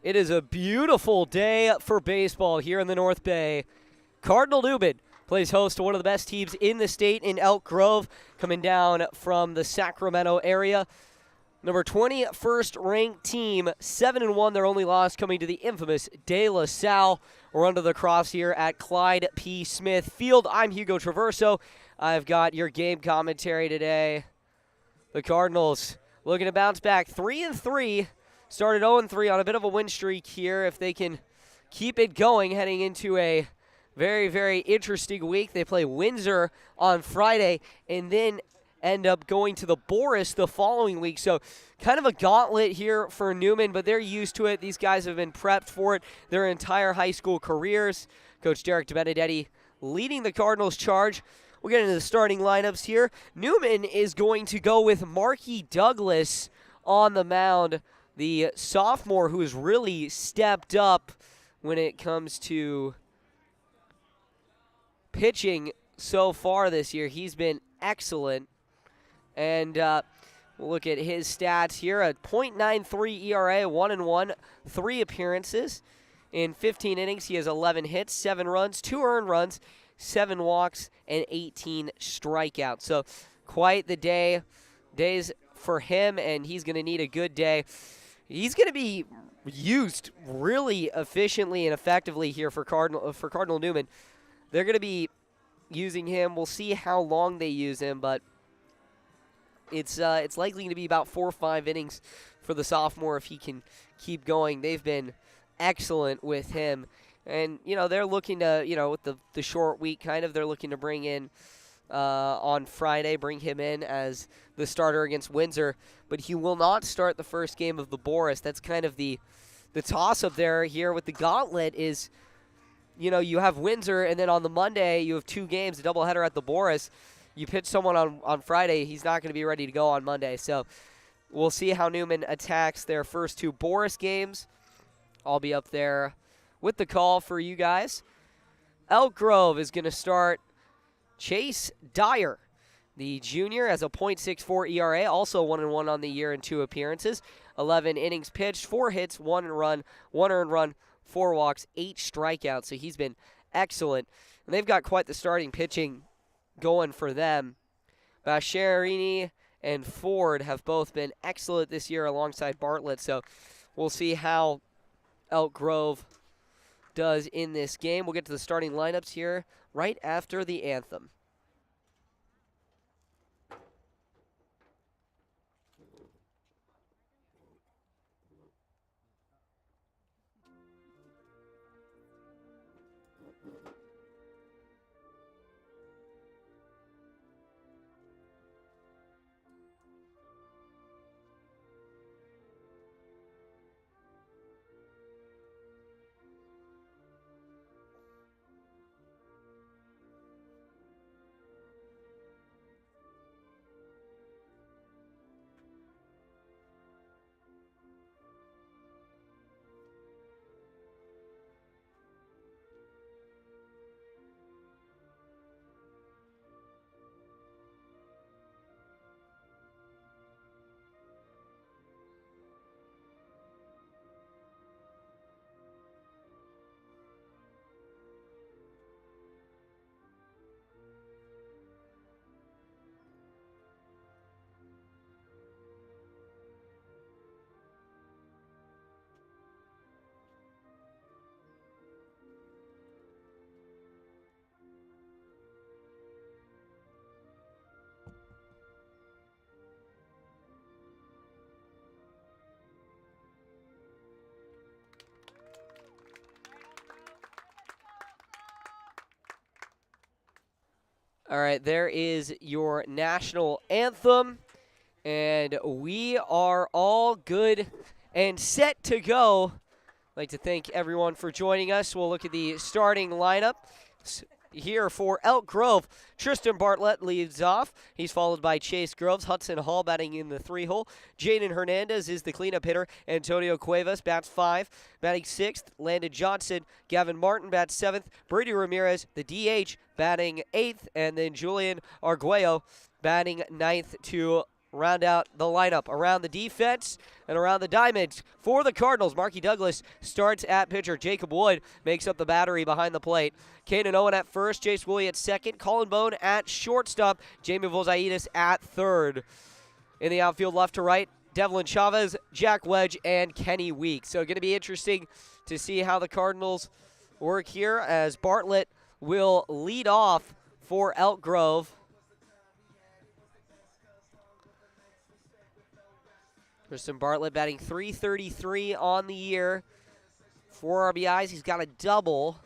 It is a beautiful day for baseball here in the North Bay. Cardinal Newman plays host to one of the best teams in the state in Elk Grove, coming down from the Sacramento area. Number 21st ranked team, 7-1, their only loss coming to the infamous De La Salle. We're under the cross here at Clyde P. Smith Field. I'm Hugo Traverso. I've got your game commentary today. The Cardinals looking to bounce back 3-3. Started 0-3 on a bit of a win streak here. If they can keep it going heading into a very, very interesting week. They play Windsor on Friday and then end up going to the Boris the following week. So kind of a gauntlet here for Newman, but they're used to it. These guys have been prepped for it their entire high school careers. Coach Derek DeBenedetti leading the Cardinals charge. We'll get into the starting lineups here. Newman is going to go with Markey Douglas on the mound, the sophomore who has really stepped up when it comes to pitching so far this year. He's been excellent. And we'll look at his stats here. A .93 ERA, 1-1, 3 appearances. In 15 innings, he has 11 hits, 7 runs, 2 earned runs, 7 walks, and 18 strikeouts. So quite the days for him, and he's going to need a good day. He's going to be used really efficiently and effectively here for Cardinal Newman. They're going to be using him. We'll see how long they use him, but it's likely to be about 4 or 5 innings for the sophomore if he can keep going. They've been excellent with him. And, they're looking to, with the short week they're looking to bring in on Friday, bring him in as the starter against Windsor. But he will not start the first game of the Boris. That's kind of the toss-up there here with the gauntlet is, you have Windsor, and then on the Monday you have 2 games, a doubleheader at the Boris. You pitch someone on Friday, he's not going to be ready to go on Monday. So we'll see how Newman attacks their first 2 Boris games. I'll be up there with the call for you guys. Elk Grove is going to start Chase Dyer. The junior has a .64 ERA, also 1-1 on the year in 2 appearances. 11 innings pitched, 4 hits, 1 run, 1 earned run, 4 walks, 8 strikeouts. So he's been excellent. And they've got quite the starting pitching going for them. Basharini and Ford have both been excellent this year alongside Bartlett. So we'll see how Elk Grove does in this game. We'll get to the starting lineups here right after the anthem. All right, there is your national anthem, and we are all good and set to go. I'd like to thank everyone for joining us. We'll look at the starting lineup here for Elk Grove. Tristan Bartlett leads off. He's followed by Chase Groves. Hudson Hall batting in the 3-hole. Jaden Hernandez is the cleanup hitter. Antonio Cuevas bats 5. Batting 6th, Landon Johnson. Gavin Martin bats 7th. Brady Ramirez, the DH, batting 8th. And then Julian Arguello batting 9th to round out the lineup around the defense and around the diamonds for the Cardinals. Marky Douglas starts at pitcher. Jacob Wood makes up the battery behind the plate. Kanan Owen at first, Jace Woolley at second, Colin Bone at shortstop, Jamie Volzaitis at third. In the outfield, left to right, Devlin Chavez, Jack Wedge, and Kenny Weeks. So going to be interesting to see how the Cardinals work here as Bartlett will lead off for Elk Grove. Tristan Bartlett batting .333 on the year. 4 RBIs. He's got a double.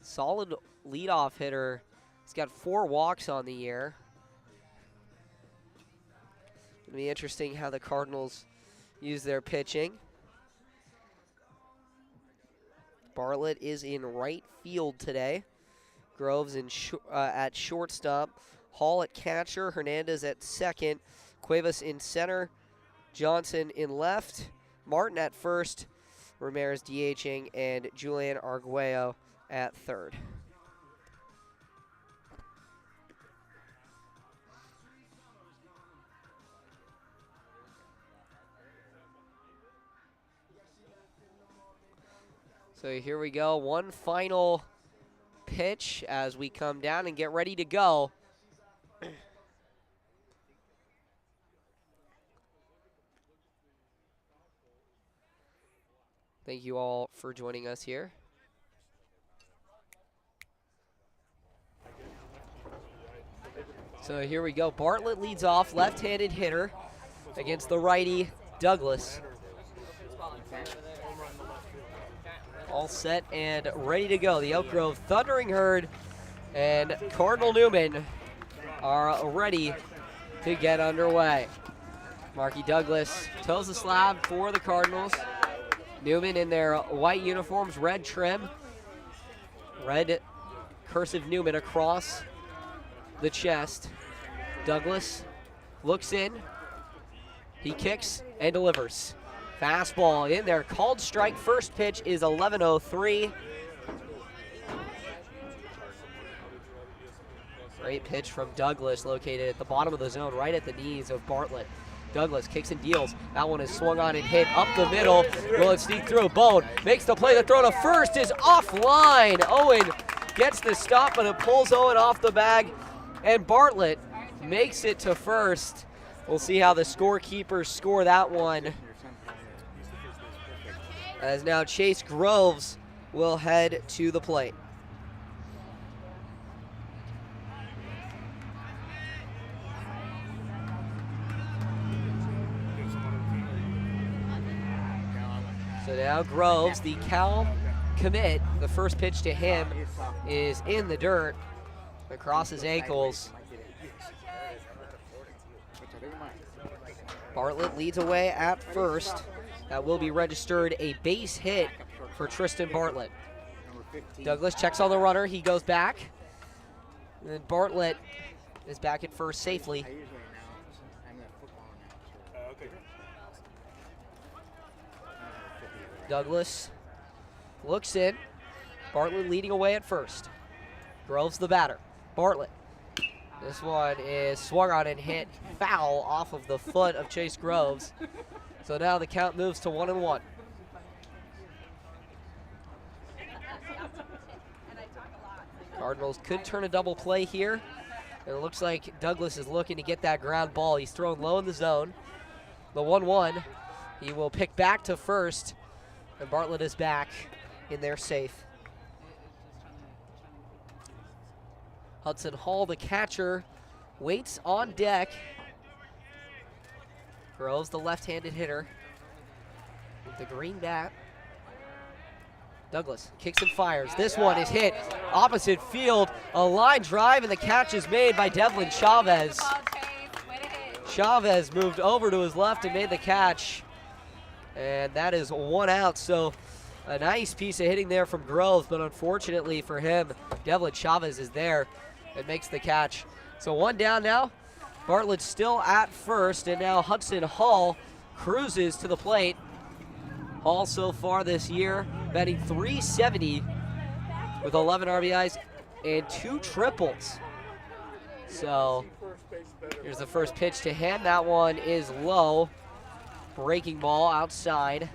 Solid leadoff hitter. He's got 4 walks on the year. It'll be interesting how the Cardinals use their pitching. Bartlett is in right field today. Groves at shortstop. Hall at catcher, Hernandez at second, Cuevas in center, Johnson in left, Martin at first, Ramirez DHing, and Julian Arguello at third. So here we go, one final pitch as we come down and get ready to go. Thank you all for joining us here. So here we go. Bartlett leads off, left-handed hitter against the righty Douglas. All set and ready to go. The Elk Grove Thundering Herd and Cardinal Newman are ready to get underway. Marky Douglas toes the slab for the Cardinals. Newman in their white uniforms, red trim, red cursive Newman across the chest. Douglas looks in, he kicks and delivers. Fastball in there, called strike. First pitch is 11:03. Great pitch from Douglas, located at the bottom of the zone, right at the knees of Bartlett. Douglas kicks and deals. That one is swung on and hit up the middle. Will it sneak through? Bone makes the play. The throw to first is offline. Owen gets the stop, but it pulls Owen off the bag. And Bartlett makes it to first. We'll see how the scorekeepers score that one. As now Chase Groves will head to the plate. So now Groves, the Cal commit, the first pitch to him is in the dirt across his ankles. Bartlett leads away at first. That will be registered a base hit for Tristan Bartlett. Douglas checks on the runner. He goes back. And Bartlett is back at first safely. Douglas looks in. Bartlett leading away at first. Groves the batter. Bartlett. This one is swung on and hit foul off of the foot of Chase Groves. So now the count moves to 1-1. Cardinals could turn a double play here. And it looks like Douglas is looking to get that ground ball. He's thrown low in the zone. The 1-1. He will pick back to first. And Bartlett is back in there safe. Hudson Hall, the catcher, waits on deck. Groves, the left-handed hitter, with the green bat. Douglas kicks and fires. This one is hit opposite field. A line drive, and the catch is made by Devlin Chavez. Chavez moved over to his left and made the catch. And that is 1 out, so a nice piece of hitting there from Groves, but unfortunately for him, Devlin Chavez is there and makes the catch. So 1 down now. Bartlett's still at first, and now Hudson Hall cruises to the plate. Hall so far this year batting .370 with 11 RBIs and 2 triples. So here's the first pitch to him. That one is low. Breaking ball outside.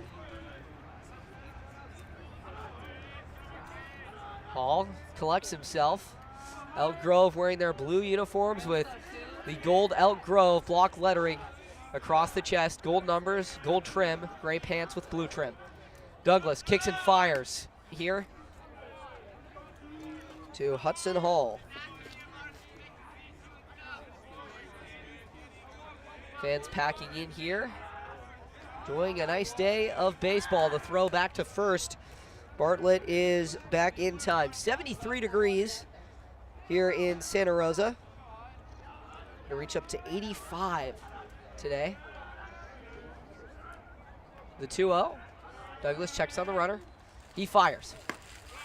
Hall collects himself. Elk Grove wearing their blue uniforms with the gold Elk Grove block lettering across the chest. Gold numbers, gold trim, gray pants with blue trim. Douglas kicks and fires here to Hudson Hall. Fans packing in here. Enjoying a nice day of baseball. The throw back to first. Bartlett is back in time. 73 degrees here in Santa Rosa. Gonna reach up to 85 today. The 2-0. Douglas checks on the runner. He fires.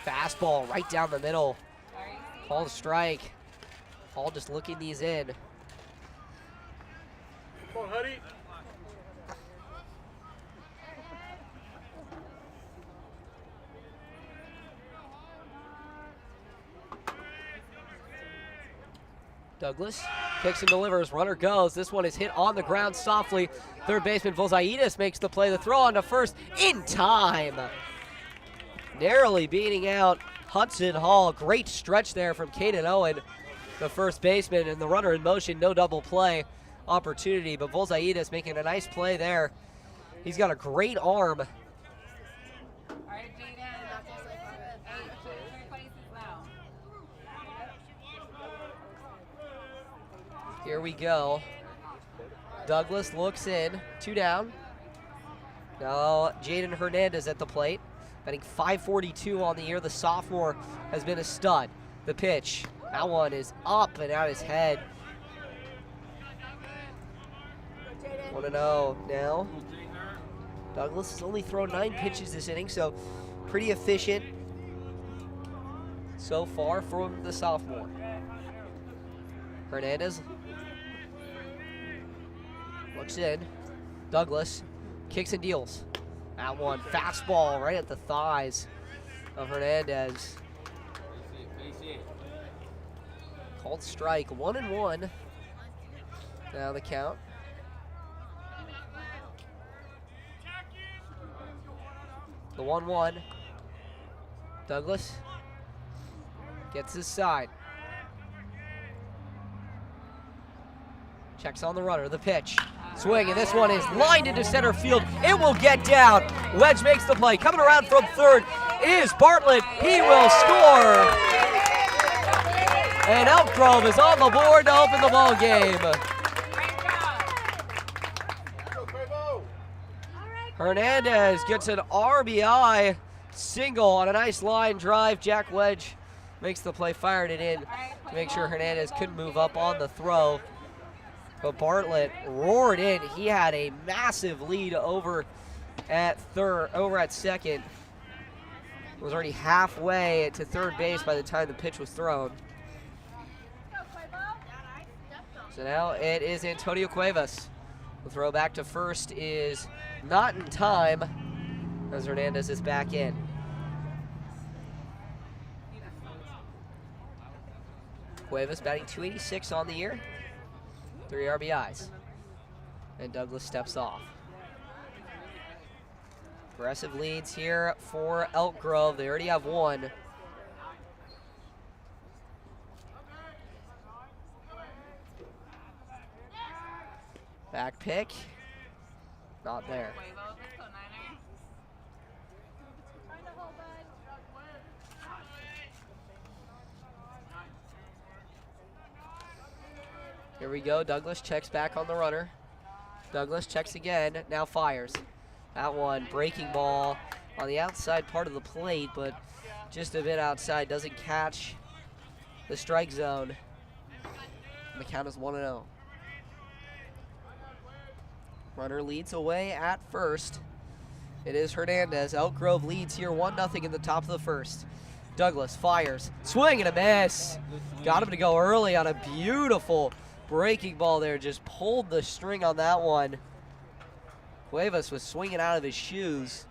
Fastball right down the middle. Called a strike. Hall just looking these in. Come on, Huddy. Douglas kicks and delivers. Runner goes. This one is hit on the ground softly. Third baseman Volzaitis makes the play. The throw on to first in time. Narrowly beating out Hudson Hall. Great stretch there from Caden Owen, the first baseman, and the runner in motion. No double play opportunity, but Volzaitis making a nice play there. He's got a great arm. Here we go. Douglas looks in, 2 down. Now Jaden Hernandez at the plate, batting .542 on the year. The sophomore has been a stud. The pitch, that one is up and out his head. 1-0 now. Douglas has only thrown 9 pitches this inning, so pretty efficient so far from the sophomore. Hernandez looks in. Douglas kicks and deals. That one, fastball right at the thighs of Hernandez. Called strike, 1-1. Now the count. The 1-1. Douglas gets his side. Checks on the runner, the pitch. Swing, and this one is lined into center field. It will get down. Wedge makes the play. Coming around from third is Bartlett. He will score. And Elk Grove is on the board to open the ball game. Hernandez gets an RBI single on a nice line drive. Jack Wedge makes the play, fired it in to make sure Hernandez couldn't move up on the throw. But Bartlett roared in. He had a massive lead over at second. Was already halfway to third base by the time the pitch was thrown. So now it is Antonio Cuevas. The throw back to first is not in time as Hernandez is back in. Cuevas batting .286 on the year. 3 RBIs. And Douglas steps off. Aggressive leads here for Elk Grove. They already have one. Back pick. Not there. Here we go. Douglas checks back on the runner. Douglas checks again. Now fires. That one, breaking ball on the outside part of the plate, but just a bit outside. Doesn't catch the strike zone. And the count is 1-0. Runner leads away at first. It is Hernandez. Elk Grove leads here 1-0 in the top of the first. Douglas fires. Swing and a miss. Got him to go early on a beautiful breaking ball there. Just pulled the string on that one. Cuevas was swinging out of his shoes.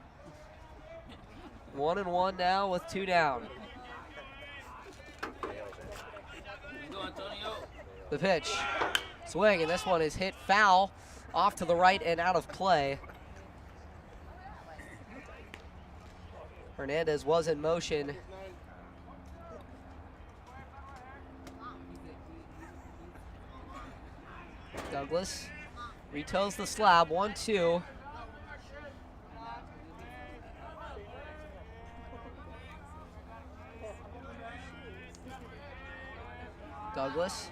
1-1 now with 2 down. The pitch. Swing, and this one is hit foul off to the right and out of play. Hernandez was in motion. Douglas retoes the slab, 1-2. Douglas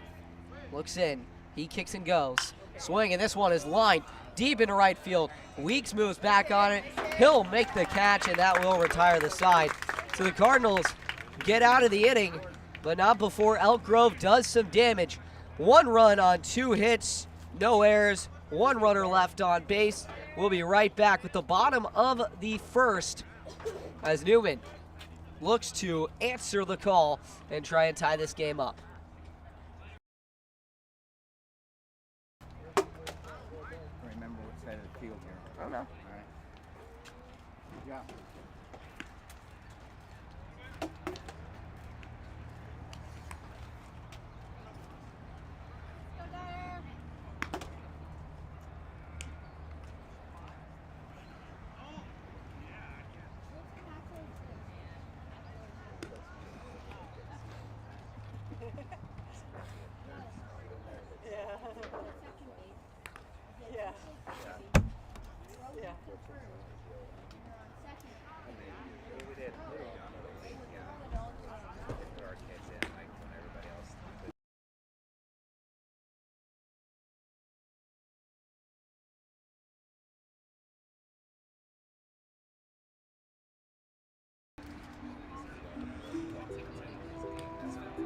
looks in, he kicks and goes. Swing, and this one is lined deep into right field. Weeks moves back on it. He'll make the catch, and that will retire the side. So the Cardinals get out of the inning, but not before Elk Grove does some damage. 1 run on 2 hits, no errors, 1 runner left on base. We'll be right back with the bottom of the first as Newman looks to answer the call and try and tie this game up. Remember what side of the field here? I don't know. All right. Good job.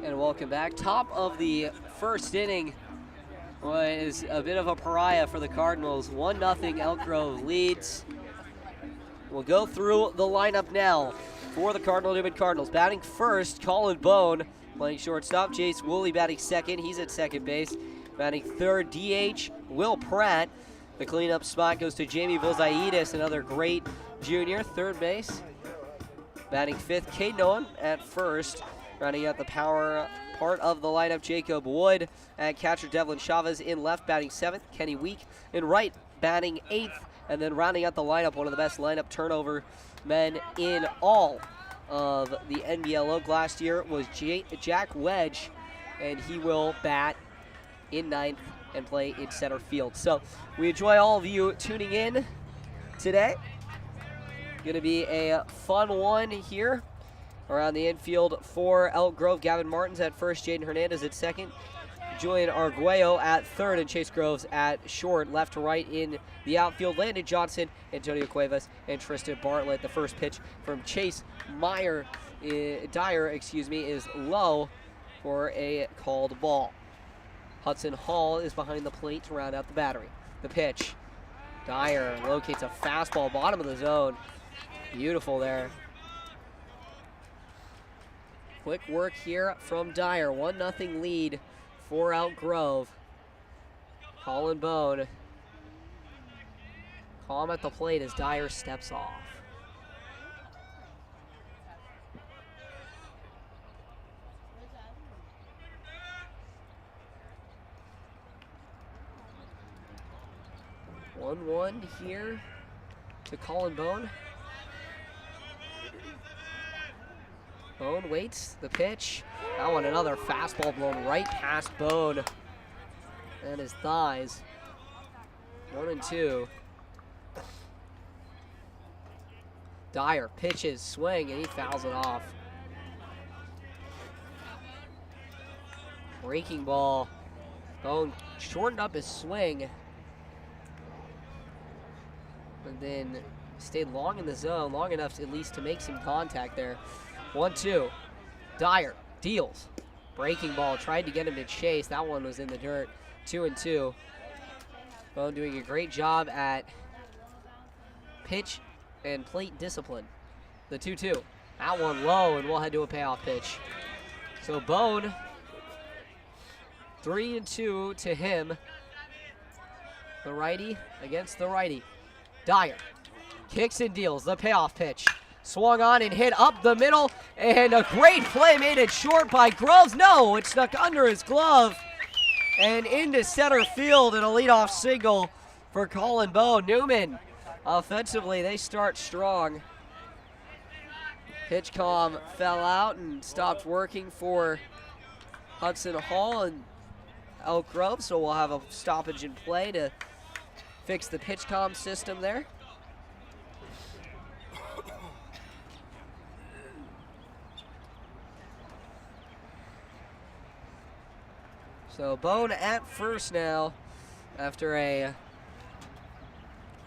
And welcome back. Top of the first inning was a bit of a pariah for the Cardinals. 1-0 Elk Grove leads. We'll go through the lineup now for the Newman Cardinals. Batting first, Colin Bone, playing shortstop. Jace Woolley batting second. He's at second base. Batting third, DH, Will Pratt. The cleanup spot goes to Jamie Vozaitis, another great junior, third base. Batting fifth, Cade Nolan at first. Rounding out the power part of the lineup, Jacob Wood. At catcher, Devlin Chavez in left, batting seventh. Kenny Week in right, batting eighth. And then rounding out the lineup, one of the best lineup turnover men in all of the NBL Oak last year was Jack Wedge, and he will bat in ninth and play in center field. So we enjoy all of you tuning in today. Going to be a fun one here around the infield for Elk Grove. Gavin Martins at first, Jaden Hernandez at second, Julian Arguello at third, and Chase Groves at short. Left to right in the outfield, Landon Johnson, Antonio Cuevas, and Tristan Bartlett. The first pitch from Chase Dyer, is low for a called ball. Hudson Hall is behind the plate to round out the battery. The pitch, Dyer locates a fastball, bottom of the zone. Beautiful there. Quick work here from Dyer. 1-0 lead for Elk Grove. Colin Bone calm at the plate as Dyer steps off. One here to Colin Bone. Bone waits, the pitch. That one, another fastball blown right past Bone and his thighs. 1-2. Dyer pitches, swing, and he fouls it off. Breaking ball. Bone shortened up his swing, and then stayed long in the zone, long enough at least to make some contact there. 1-2. Dyer deals. Breaking ball, tried to get him to chase. That one was in the dirt. 2-2. Bone doing a great job at pitch and plate discipline. The 2-2. That one low, and we'll head to a payoff pitch. So Bone, 3-2 to him. The righty against the righty. Dyer kicks and deals. The payoff pitch. Swung on and hit up the middle, and a great play made it short by Groves. No, it snuck under his glove. and into center field and a leadoff single for Colin Bowe. Newman, offensively, they start strong. Pitchcom fell out and stopped working for Hudson Hall and Elk Grove, so we'll have a stoppage in play to fix the pitchcom system there. So Bone at first now after a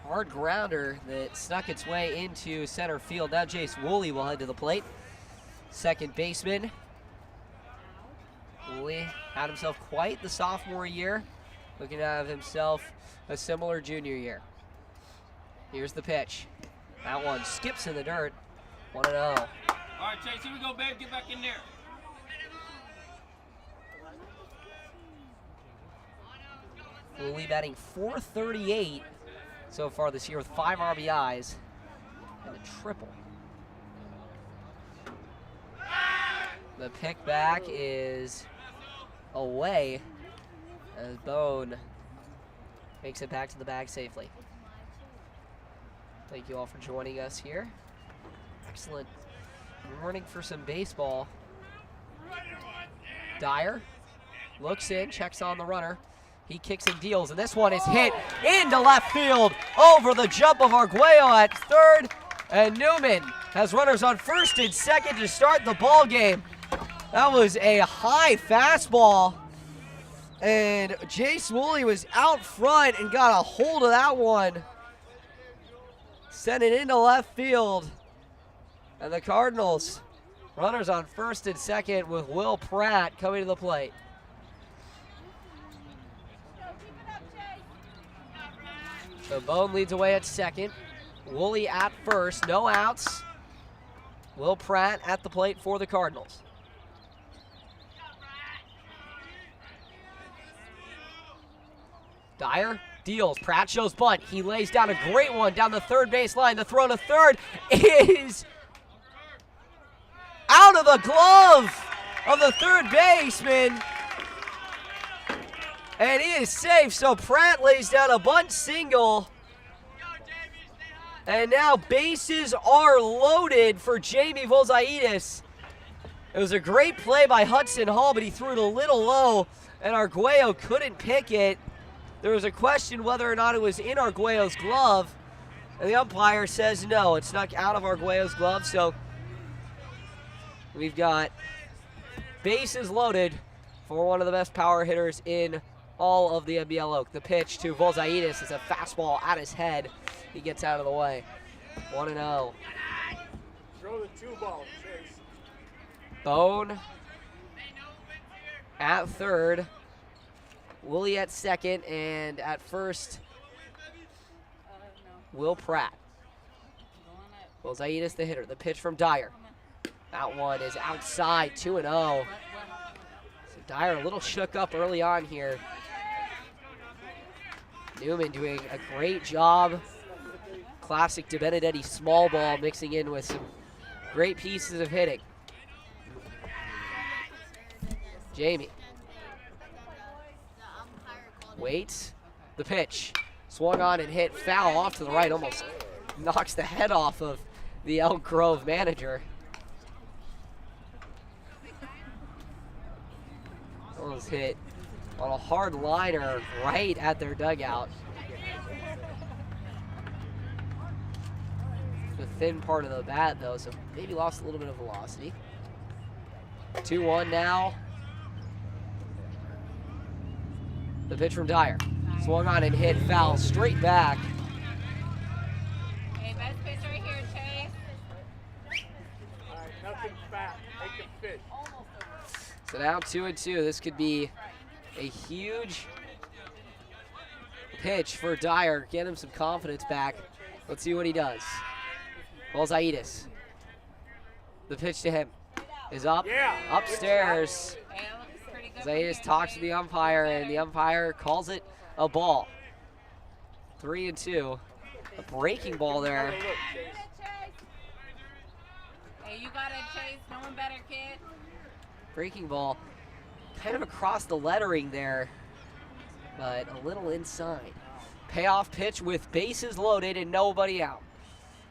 hard grounder that snuck its way into center field. Now Jace Woolley will head to the plate. Second baseman. Woolley had himself quite the sophomore year. Looking to have himself a similar junior year. Here's the pitch. That one skips in the dirt. 1-0. All right, Chase, here we go, babe. Get back in there. Woolley batting .438 so far this year with 5 RBIs and a triple. The pick back is away as Bone makes it back to the bag safely. Thank you all for joining us here. Excellent morning for some baseball. Dyer looks in, checks on the runner. He kicks and deals, and this one is hit into left field over the jump of Arguello at third. And Newman has runners on first and second to start the ball game. That was a high fastball, and Jace Woolley was out front and got a hold of that one. Sent it into left field. And the Cardinals, runners on first and second with Will Pratt coming to the plate. So Bone leads away at second. Woolley at first, no outs. Will Pratt at the plate for the Cardinals. Dyer deals, Pratt shows bunt. He lays down a great one down the third base line. The throw to third is out of the glove of the third baseman. And he is safe, so Pratt lays down a bunt single. And now bases are loaded for Jamie Volzaitis. It was a great play by Hudson Hall, but he threw it a little low, and Arguello couldn't pick it. There was a question whether or not it was in Arguello's glove, and the umpire says no, it's snuck out of Arguello's glove, so we've got bases loaded for one of the best power hitters in all of the NBL Oak. The pitch to Volzaitis is a fastball at his head. He gets out of the way. 1-0. Throw the 2-ball, Chase. Bone at third. Woolley at second, and at first, Will Pratt. Volzaitis the hitter. The pitch from Dyer. That one is outside, 2-0. So Dyer a little shook up early on here. Newman doing a great job. Classic DeBenedetti small ball mixing in with some great pieces of hitting. Jamie. Waits. The pitch. Swung on and hit foul off to the right. Almost knocks the head off of the Elk Grove manager. That was hit on a hard liner right at their dugout. The thin part of the bat, though, so maybe lost a little bit of velocity. 2-1 now. The pitch from Dyer. Swung on and hit foul straight back. Hey, best pitch right here, Chase. All right, nothing fat. Make it fit. So now 2-2. This could be a huge pitch for Dyer. Get him some confidence back. Let's see what he does. Volzaitis. The pitch to him is up, upstairs. Hey, that looks pretty good. Volzaitis talks to the umpire, and the umpire calls it a ball. 3-2. A breaking ball there. Hey, you got it, Chase. No one better, kid. Breaking ball kind of across the lettering there. but a little inside. Payoff pitch with bases loaded and nobody out.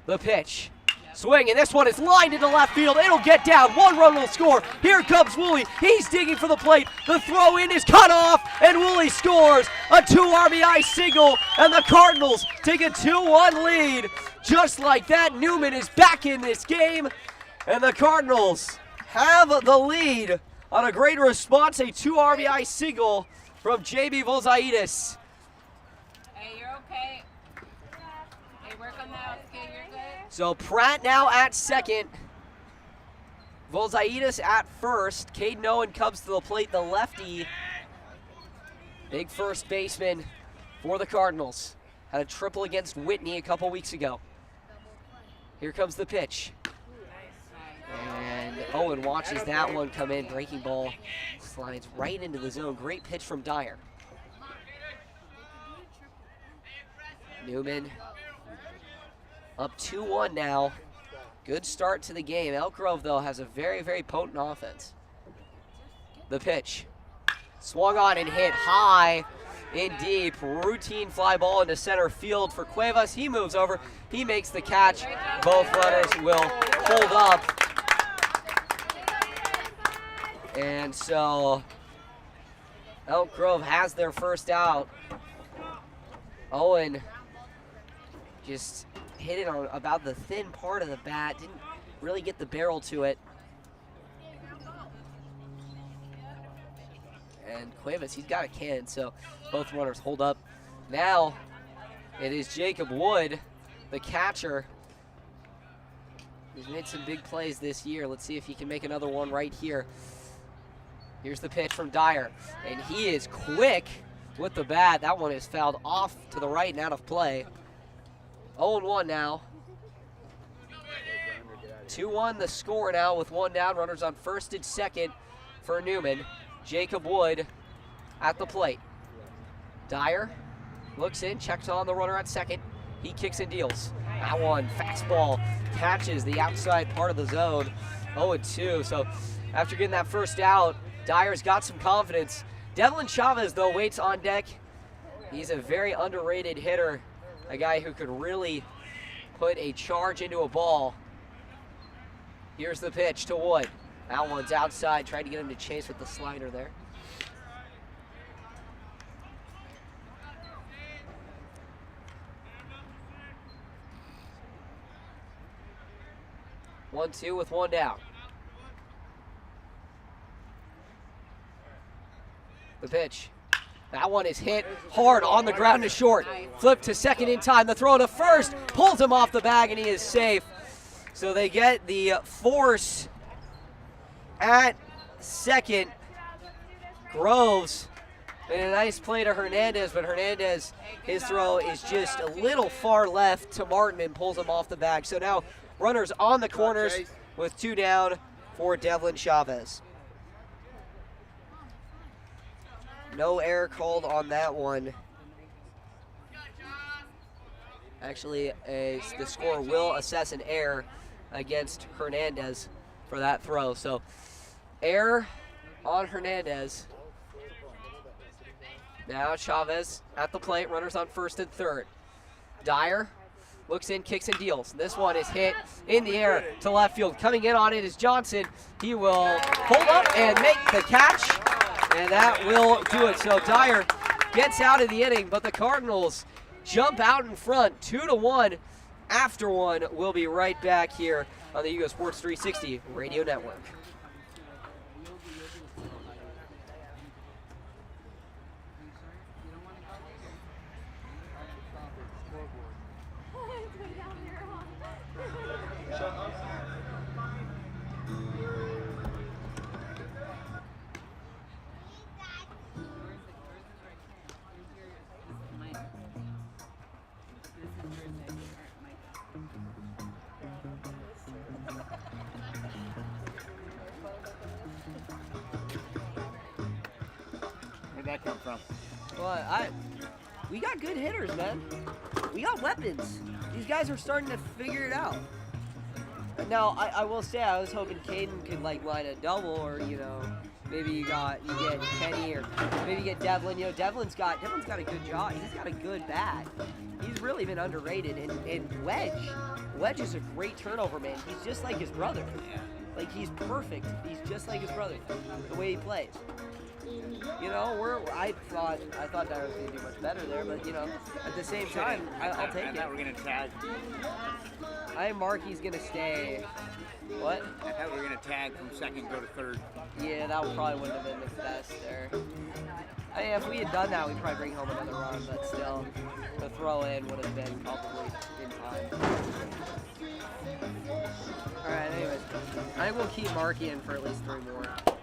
The pitch. Swing, and this one is lined into left field. It'll get down. 1 run will score. Here comes Woolley. He's digging for the plate. The throw in is cut off, and Woolley scores a 2 RBI single, and the Cardinals take a 2-1 lead. Just like that, Newman is back in this game, and the Cardinals have the lead on a great response, a 2 RBI single from JB Volzaitis. Hey, you're okay. Hey, work on that. Okay, you're good. So Pratt now at second. Volzaitis at first. Caden Owen comes to the plate, the lefty. Big first baseman for the Cardinals. Had a triple against Whitney a couple weeks ago. Here comes the pitch. And Owen watches that one come in. Breaking ball slides right into the zone. Great pitch from Dyer. Newman up 2-1 now. Good start to the game. Elk Grove, though, has a very, very potent offense. The pitch. Swung on and hit high in deep. Routine fly ball into center field for Cuevas. He moves over. He makes the catch. Both runners will hold up. And so Elk Grove has their first out. Owen just hit it on about the thin part of the bat. Didn't really get the barrel to it. And Cuevas, he's got a can, so both runners hold up. Now it is Jacob Wood, the catcher. He's made some big plays this year. Let's see if he can make another one right here. Here's the pitch from Dyer, and he is quick with the bat. That one is fouled off to the right and out of play. 0-1 now. 2-1 the score now with 1 down. Runners on first and second for Newman. Jacob Wood at the plate. Dyer looks in, checks on the runner at second. He kicks and deals. That one, fastball, catches the outside part of the zone. 0-2. So after getting that first out, Dyer's got some confidence. Devlin Chavez, though, waits on deck. He's a very underrated hitter, a guy who could really put a charge into a ball. Here's the pitch to Wood. That one's outside, trying to get him to chase with the slider there. One, two with 1 down. The pitch. That one is hit hard on the ground to short. Flip to second in time. The throw to first pulls him off the bag, and he is safe. So they get the force at second. Groves made a nice play to Hernandez, but Hernandez, his throw is just a little far left to Martin and pulls him off the bag. So now runners on the corners with 2 down for Devlin Chavez. No error called on that one. Actually, the scorer will assess an error against Hernandez for that throw. So, error on Hernandez. Now Chavez at the plate, runners on first and third. Dyer looks in, kicks and deals. This one is hit in the air to left field. Coming in on it is Johnson. He will hold up and make the catch. And that will do it. So Dyer gets out of the inning, but the Cardinals jump out in front, 2-1 after one. We'll be right back here on the Hugo Sports 360 Radio Network. Where'd that come from? Well, we got good hitters, man. We got weapons. These guys are starting to figure it out. Now, I will say, I was hoping Caden could, like, line a double or, you know, Maybe you get Kenny, or maybe you get Devlin. You know, Devlin's got a good job. He's got a good bat. He's really been underrated. And Wedge is a great turnover man. He's just like his brother. Like, he's perfect. He's just like his brother, the way he plays. You know, I thought Dyer's going to do much better there, but, you know, at the same time, I'll take it. I thought we were going to tag. I think Markey's going to stay. What? I thought we were going to tag from second, go to third. Yeah, that probably wouldn't have been the best there. I mean, if we had done that, we'd probably bring home another run, but still, the throw in would have been probably in time. All right, anyways, I think we'll keep Markey in for at least 3 more. Oh,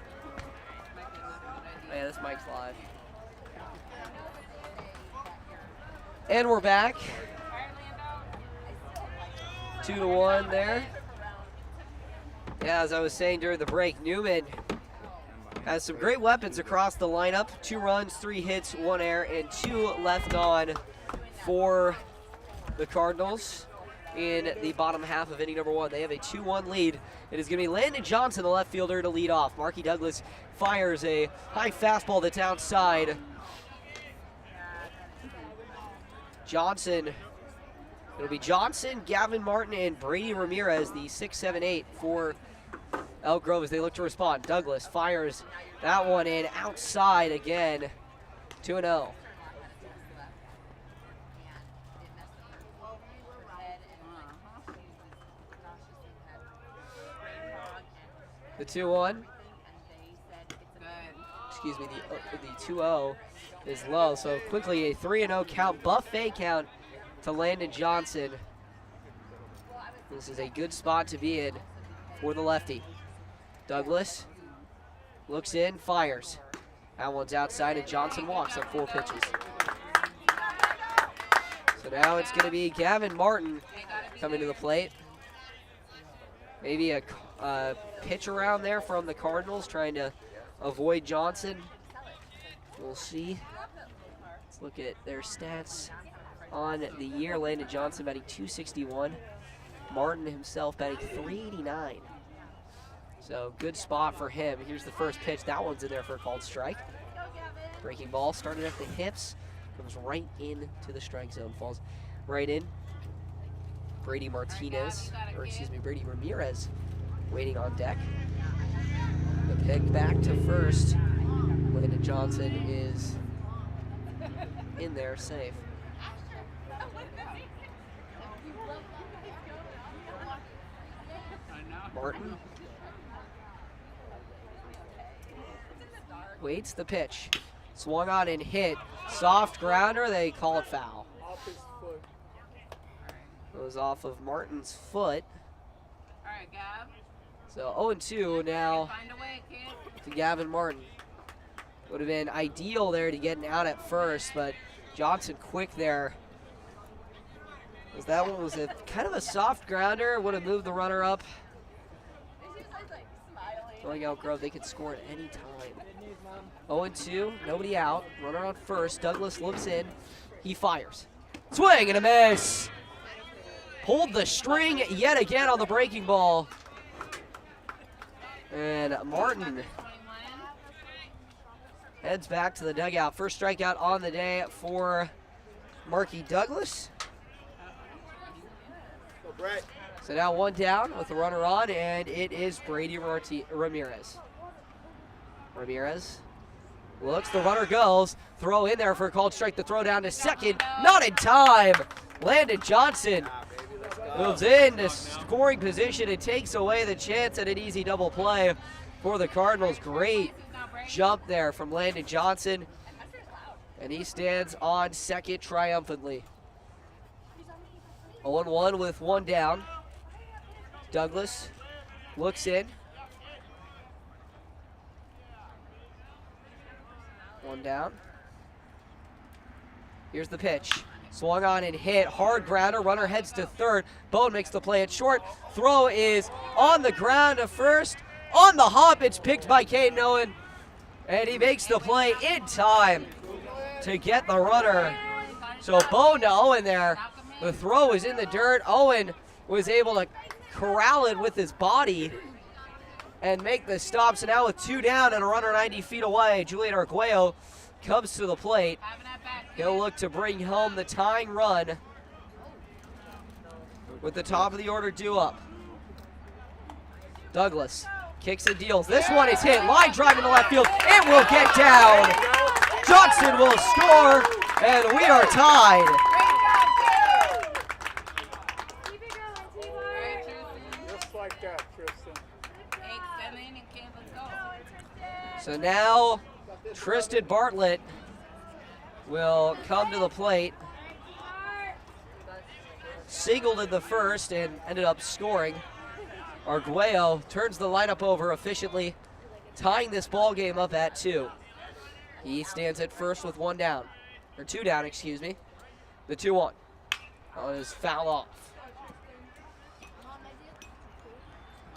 yeah, this mic's live. And we're back. 2-1 there. Yeah, as I was saying during the break, Newman has some great weapons across the lineup. 2 runs, 3 hits, 1 error, and 2 left on for the Cardinals in the bottom half of inning number 1. They have a 2-1 lead. It is going to be Landon Johnson, the left fielder, to lead off. Markey Douglas fires a high fastball that's outside. Johnson, it'll be Johnson, Gavin Martin, and Brady Ramirez, the 6, 7, 8 for Elk Grove as they look to respond. Douglas fires that one in outside again. 2-0. The 2-1. Excuse me, the 2-0 is low. So quickly a 3-0 count, buffet count to Landon Johnson. This is a good spot to be in for the lefty. Douglas looks in, fires. That one's outside, and Johnson walks on 4 pitches. So now it's going to be Gavin Martin coming to the plate. Maybe a pitch around there from the Cardinals trying to avoid Johnson. We'll see. Let's look at their stats on the year. Landon Johnson batting .261. Martin himself batting .389. So good spot for him. Here's the first pitch. That one's in there for a called strike. Breaking ball started at the hips. Comes right into the strike zone. Falls right in. Brady Ramirez waiting on deck. The pick back to first. Landon Johnson is in there safe. Martin waits the pitch. Swung on and hit. Soft grounder, they call it foul. Off his foot. Goes off of Martin's foot. All right, Gav. So 0-2 now Find a way, kid. to Gavin Martin. Would have been ideal there to get an out at first, but Johnson quick there. As that one was a kind of a soft grounder, would have moved the runner up. Going out Grove, they could score at any time. 0-2, nobody out. Runner on first. Douglas looks in. He fires. Swing and a miss. Pulled the string yet again on the breaking ball. And Martin heads back to the dugout. First strikeout on the day for Markey Douglas. So now 1 down with the runner on, and it is Brady Ramirez. Ramirez looks, the runner goes. Throw in there for a called strike. The throw down to second. Not in time. Landon Johnson moves into scoring position and takes away the chance at an easy double play for the Cardinals. Great jump there from Landon Johnson. And he stands on second triumphantly. 0-1 with 1 down. Douglas looks in. 1 down. Here's the pitch. Swung on and hit. Hard grounder. Runner heads to third. Bone makes the play at short. Throw is on the ground to first. On the hop. It's picked by Caden Owen. And he makes the play in time to get the runner. So Bone to Owen there. The throw was in the dirt. Owen was able to corral it with his body. and make the stop. So now with 2 down and a runner 90 feet away, Julian Arguello comes to the plate. Having that back. He'll look to bring home the tying run with the top of the order due up. Douglas kicks and deals. This one is hit. Line drive in the left field. It will get down. Johnson will score, and we are tied. Keep it going, T-Bar. All right, Tristan. Just like that, Tristan. 8, 7, and Calif, let's go. So now Tristan Bartlett will come to the plate. Singled in the first and ended up scoring. Arguello turns the lineup over efficiently, tying this ball game up at 2. He stands at first with 1 down, or 2 down, excuse me. The 2-1. That one is foul off.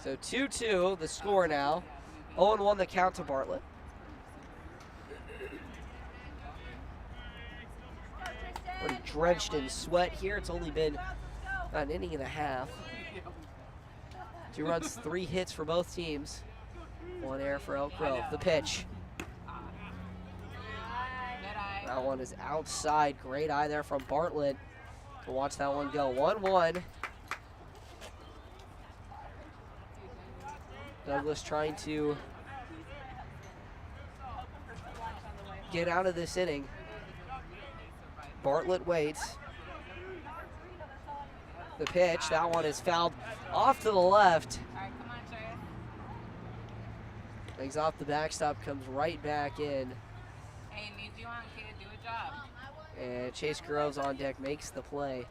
So 2-2, the score now. 0-1 the count to Bartlett. Already drenched in sweat here. It's only been about an inning and a half. 2 runs, 3 hits for both teams. 1 error for Elk Grove. The pitch. That one is outside. Great eye there from Bartlett to watch that one go. 1-1. Douglas trying to get out of this inning. Bartlett waits. The pitch, that one is fouled off to the left. All right, come on, Trey. Things off the backstop, comes right back in. Hey, need you on, kid. Do a job. And Chase Groves on deck makes the play.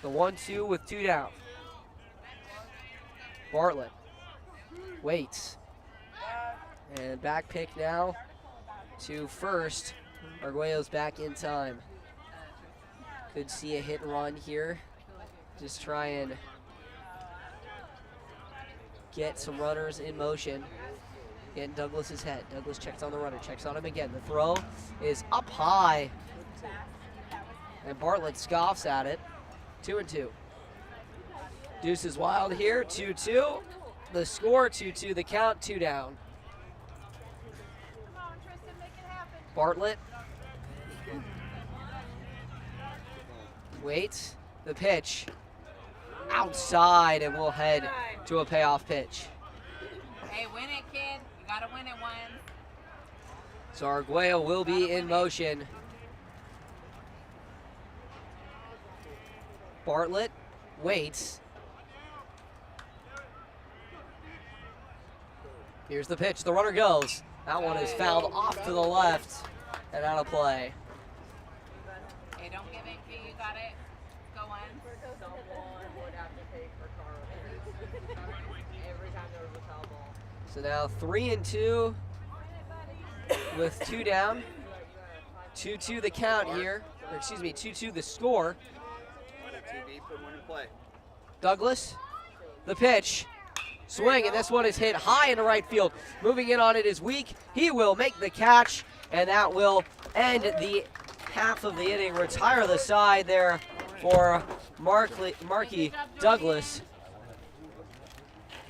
The 1-2 with 2 down. Bartlett waits. And back pick now to first. Arguello's back in time. Could see a hit and run here. Just try and get some runners in motion. Get in Douglas's head. Douglas checks on the runner, checks on him again. The throw is up high. And Bartlett scoffs at it. 2-2. Deuce is wild here. 2-2. The score 2-2. The count 2 down. Bartlett waits. The pitch outside, and we'll head to a payoff pitch. Hey, win it, kid. You gotta win it one. So Arguello will be in motion. Bartlett waits. Here's the pitch. The runner goes. That one is fouled off to the left and out of play. Hey, don't give it, kid. You got it. Go on. So now 3-2 with 2 down. 2-2 the count here. Or excuse me, 2-2 the score. Douglas, the pitch. Swing, and this one is hit high into right field. Moving in on it is Weak. He will make the catch, and that will end the half of the inning. Retire the side there for Marky Douglas.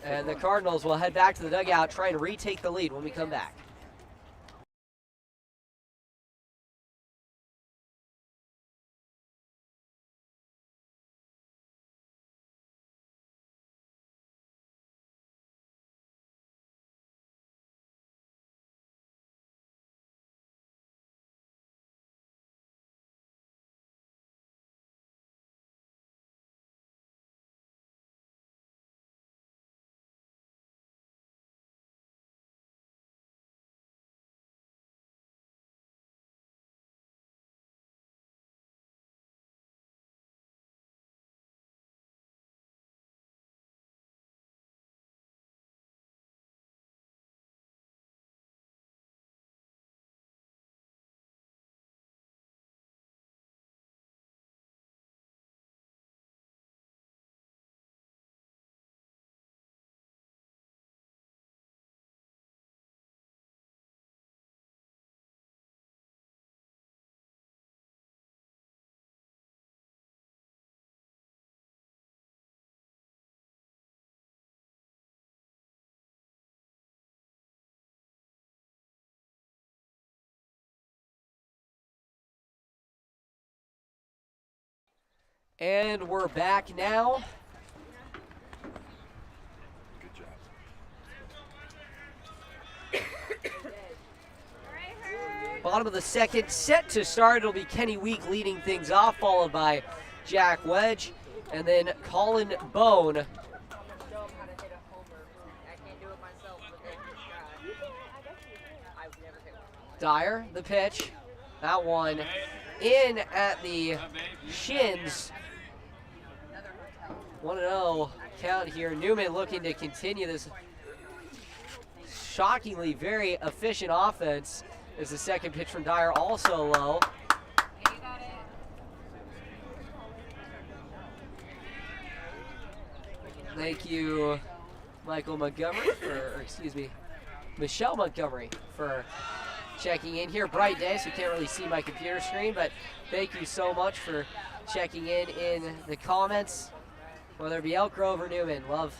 And the Cardinals will head back to the dugout, try and retake the lead when we come back. And we're back now. Bottom of the second, set to start. It'll be Kenny Week leading things off, followed by Jack Wedge, and then Colin Bone. Dyer, the pitch. That one in at the shins. 1-0 count here. Newman looking to continue this shockingly very efficient offense. Is the second pitch from Dyer also low. Thank you, Michael Montgomery, or excuse me, Michelle Montgomery for checking in here. Bright day, so you can't really see my computer screen, but thank you so much for checking in the comments. Whether it be Elk Grove or Newman, love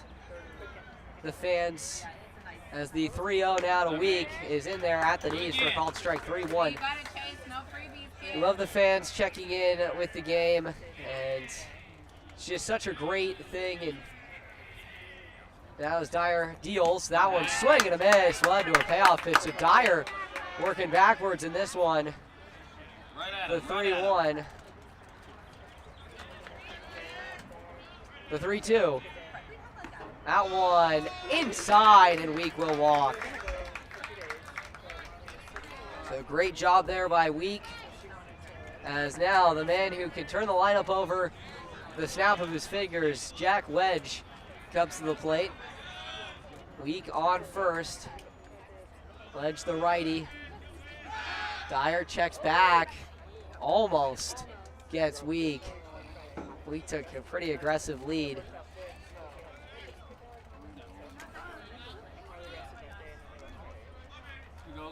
the fans as the 3-0 now to Week is in there at the knees for a called strike 3-1. Love the fans checking in with the game, and it's just such a great thing. And that was Dyer deals. That one swing and a miss led to a payoff pitch. So Dyer working backwards in this one. The 3-1. The 3-2. That one inside, and Week will walk. So great job there by Week, as now the man who can turn the lineup over the snap of his fingers, Jack Wedge, comes to the plate. Week on first. Wedge the righty. Dyer checks back. Almost gets Week. Week took a pretty aggressive lead.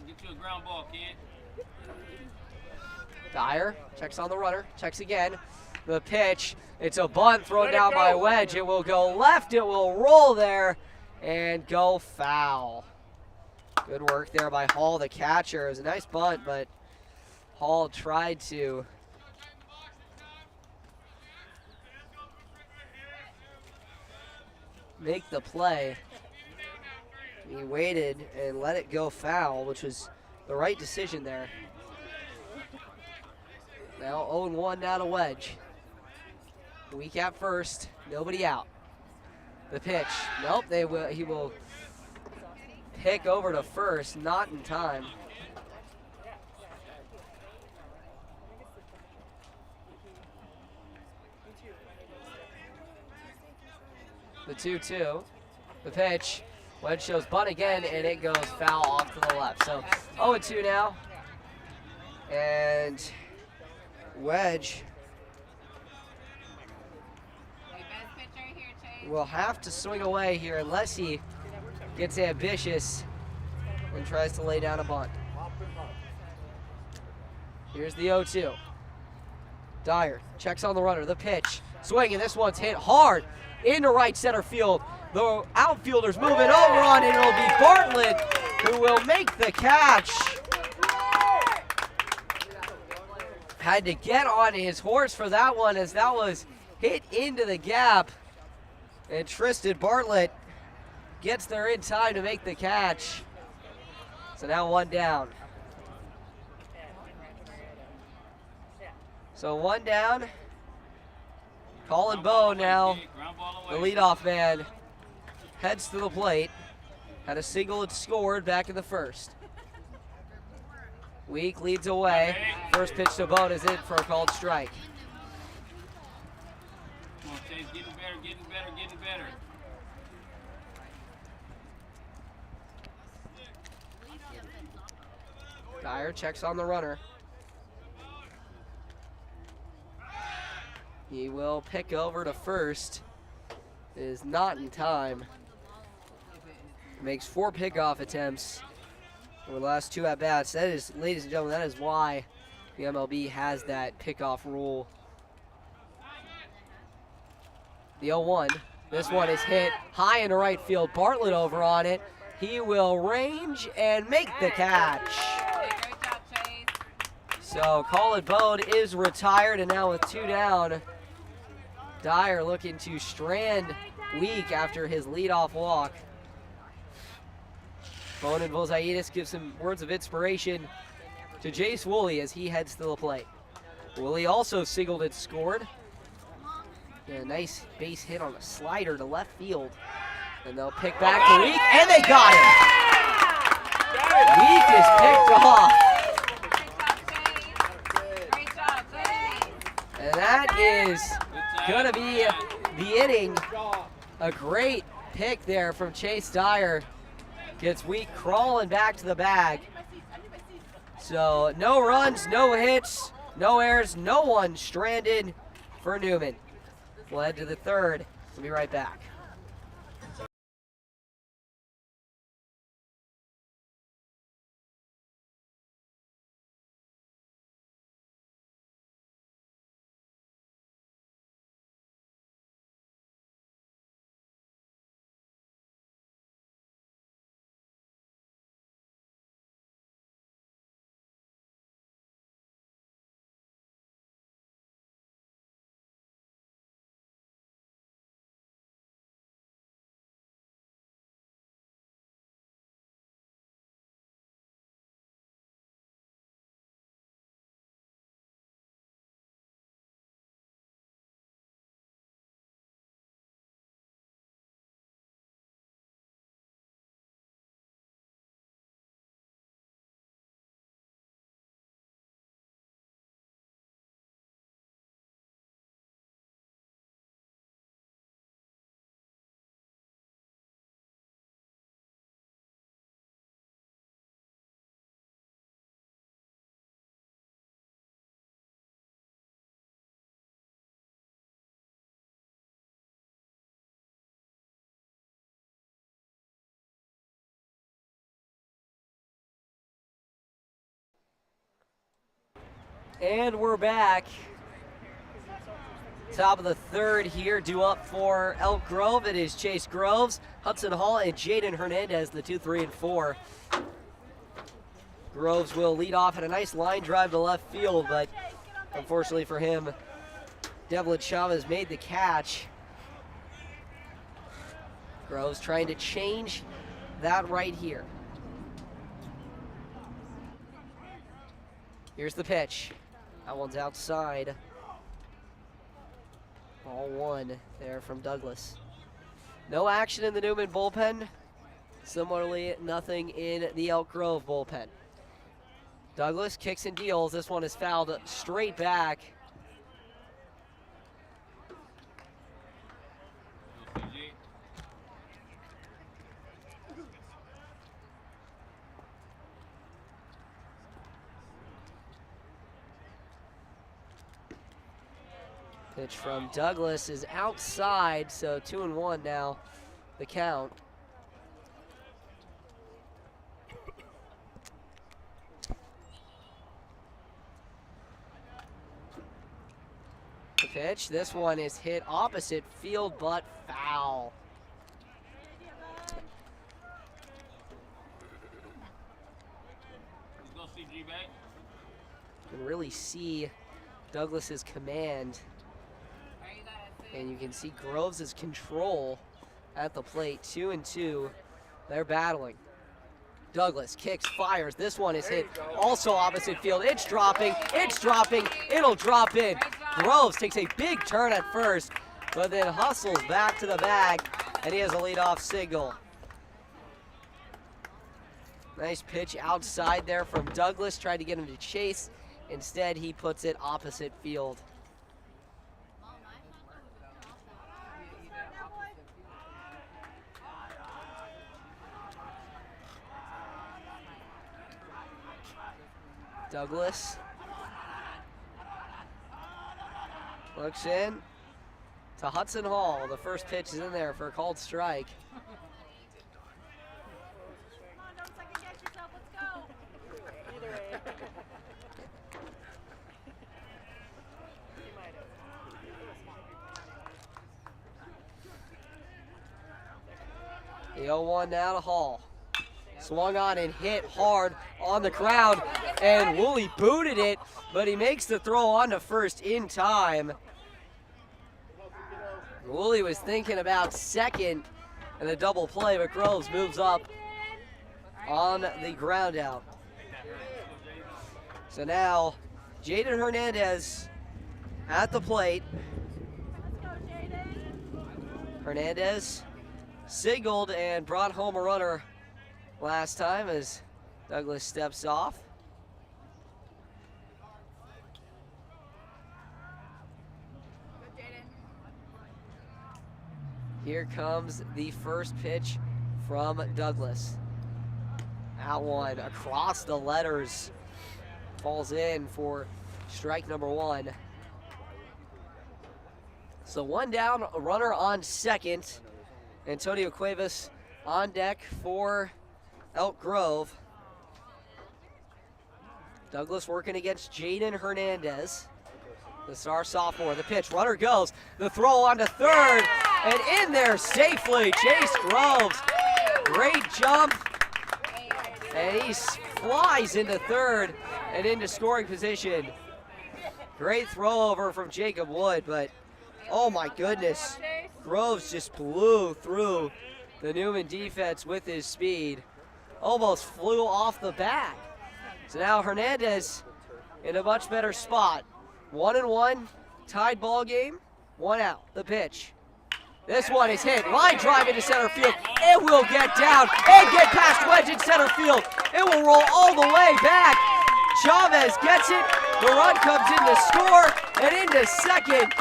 Get you a ground ball, kid. Dyer checks on the runner, checks again. The pitch, it's a bunt thrown down by Wedge. It will go left, it will roll there, and go foul. Good work there by Hall, the catcher. It was a nice bunt, but Hall tried to make the play. He waited and let it go foul, which was the right decision there. Now 0-1 now to Wedge. Week at first, nobody out. The pitch, nope, he will pick over to first, not in time. The 2-2, the pitch. Wedge shows bunt again, and it goes foul off to the left. So 0-2 now. And Wedge will have to swing away here unless he gets ambitious and tries to lay down a bunt. Here's the 0-2. Dyer checks on the runner, the pitch. Swing, and this one's hit hard into right center field. The outfielder's moving over on it. It'll be Bartlett who will make the catch. Had to get on his horse for that one, as that was hit into the gap. And Tristan Bartlett gets there in time to make the catch. So now one down. So one down. Colin Bowe now, the leadoff man, heads to the plate. Had a single and scored back in the first. Week leads away. First pitch to Bowe is in for a called strike. Come on, Chase, getting better, getting better, getting better. Dyer checks on the runner. He will pick over to first. It is not in time. Makes 4 pickoff attempts over the last 2 at-bats. That is, ladies and gentlemen, that is why the MLB has that pickoff rule. The 0-1. This one is hit high into right field. Bartlett over on it. He will range and make the catch. So Colin Bode is retired, and now with 2 down, Dyer looking to strand Weak after his leadoff walk. Bonin Vozaitis gives some words of inspiration to Jace Woolley as he heads to the plate. Woolley also singled and scored. A nice base hit on a slider to left field. And they'll pick back to Weak, and they got him! Weak is picked off. And that is going to be the inning. A great pick there from Chase Dyer. Gets Weak crawling back to the bag. So no runs, no hits, no errors, no one stranded for Newman. We'll head to the third. We'll be right back. And we're back. Top of the third here, due up for Elk Grove. It is Chase Groves, Hudson Hall, and Jaden Hernandez, the 2, 3, and 4. Groves will lead off at a nice line drive to left field, but unfortunately for him, Devlin Chavez made the catch. Groves trying to change that right here. Here's the pitch. That one's outside. Ball one there from Douglas. No action in the Newman bullpen. Similarly, nothing in the Elk Grove bullpen. Douglas kicks and deals. This one is fouled straight back. Pitch from Douglas is outside, so 2-1 now, the count. The pitch, this one is hit opposite field, but foul. You can really see Douglas's command. And you can see Groves' control at the plate. 2-2. They're battling. Douglas kicks, fires. This one is hit also opposite field. It's dropping. It's dropping. It'll drop in. Groves takes a big turn at first, but then hustles back to the bag, and he has a leadoff single. Nice pitch outside there from Douglas. Tried to get him to chase. Instead, he puts it opposite field. Douglas looks in to Hudson Hall. The first pitch is in there for a called strike. Come on, don't second guess yourself. Let's go. The 0-1 now to Hall. Swung on and hit hard on the ground, and Woolley booted it, but he makes the throw on to first in time. Woolley was thinking about second and a double play, but Groves moves up on the ground out. So now, Jaden Hernandez at the plate. Hernandez singled and brought home a runner last time as Douglas steps off. Here comes the first pitch from Douglas. Out one, across the letters. Falls in for strike number one. So one down, a runner on second. Antonio Cuevas on deck for Elk Grove. Douglas working against Jaden Hernandez, the star sophomore. The pitch, runner goes. The throw on to third, and in there safely, Chase Groves. Great jump, and he flies into third and into scoring position. Great throw over from Jacob Wood, but oh my goodness, Groves just blew through the Newman defense with his speed. Almost flew off the bat. So now Hernandez in a much better spot. 1-1, tied ball game, one out. The pitch. This one is hit. Line drive into center field. It will get down and get past wedge in center field. It will roll all the way back. Chavez gets it. The run comes in to score, and into second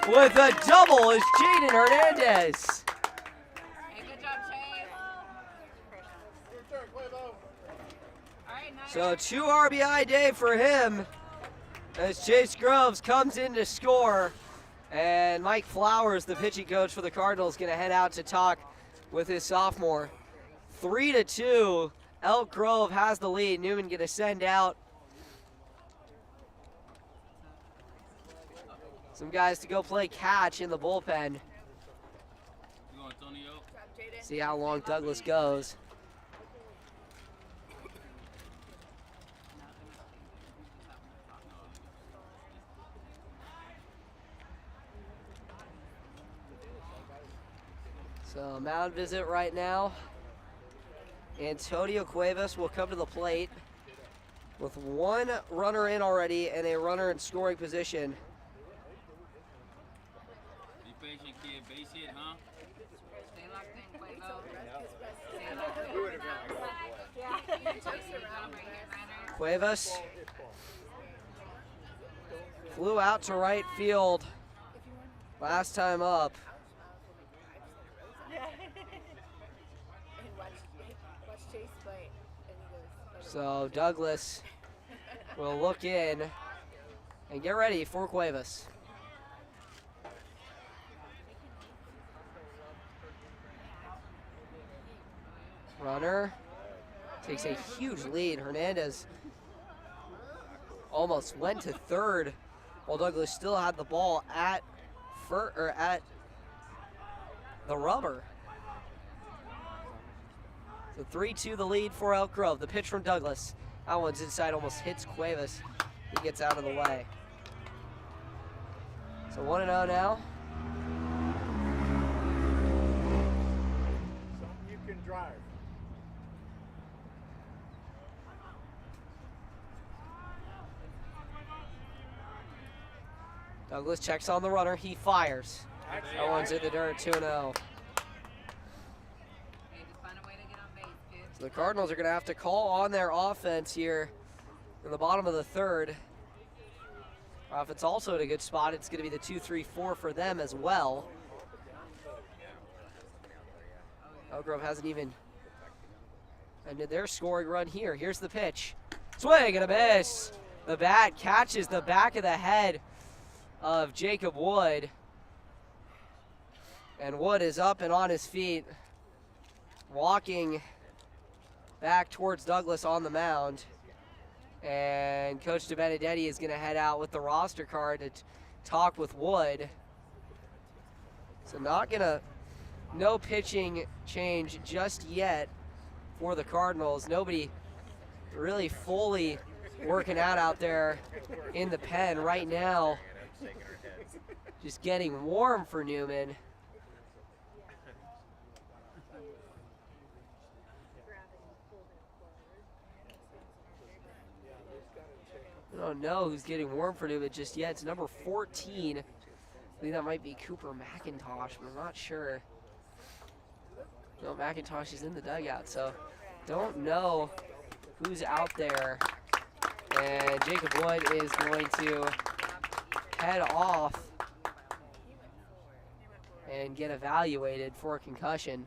with a double is Jaden Hernandez. Hey, good job, Chase. All right, nice. So 2 RBI day for him as Chase Groves comes in to score. And Mike Flowers, the pitching coach for the Cardinals, going to head out to talk with his sophomore. 3-2, Elk Grove has the lead. Newman going to send out some guys to go play catch in the bullpen. You want Antonio? See how long Douglas goes. So mound visit right now. Antonio Cuevas will come to the plate with one runner in already and a runner in scoring position. Be patient, kid. Base hit, huh? Stay locked in, Quavo. Stay locked in. Cuevas flew out to right field last time up. So Douglas will look in and get ready for Cuevas. Runner takes a huge lead. Hernandez almost went to third while Douglas still had the ball at the rubber. So 3-2 the lead for Elk Grove. The pitch from Douglas. That one's inside, almost hits Cuevas. He gets out of the way. So 1-0 now. Something you can drive. Douglas checks on the runner. He fires. That one's in the dirt, 2-0. So the Cardinals are going to have to call on their offense here in the bottom of the third. Offense also in a good spot. It's going to be the 2-3-4 for them as well. Elk Grove hasn't even ended their scoring run here. Here's the pitch. Swing and a miss. The bat catches the back of the head of Jacob Wood. And Wood is up and on his feet, walking back towards Douglas on the mound. And Coach DeBenedetti is going to head out with the roster card to talk with Wood. So no pitching change just yet for the Cardinals. Nobody really fully working out there in the pen right now. Just getting warm for Newman. don't know who's getting warm for Newman just yet. It's number 14. I think that might be Cooper McIntosh, but I'm not sure. No, McIntosh is in the dugout, so don't know who's out there. And Jacob Wood is going to head off and get evaluated for a concussion.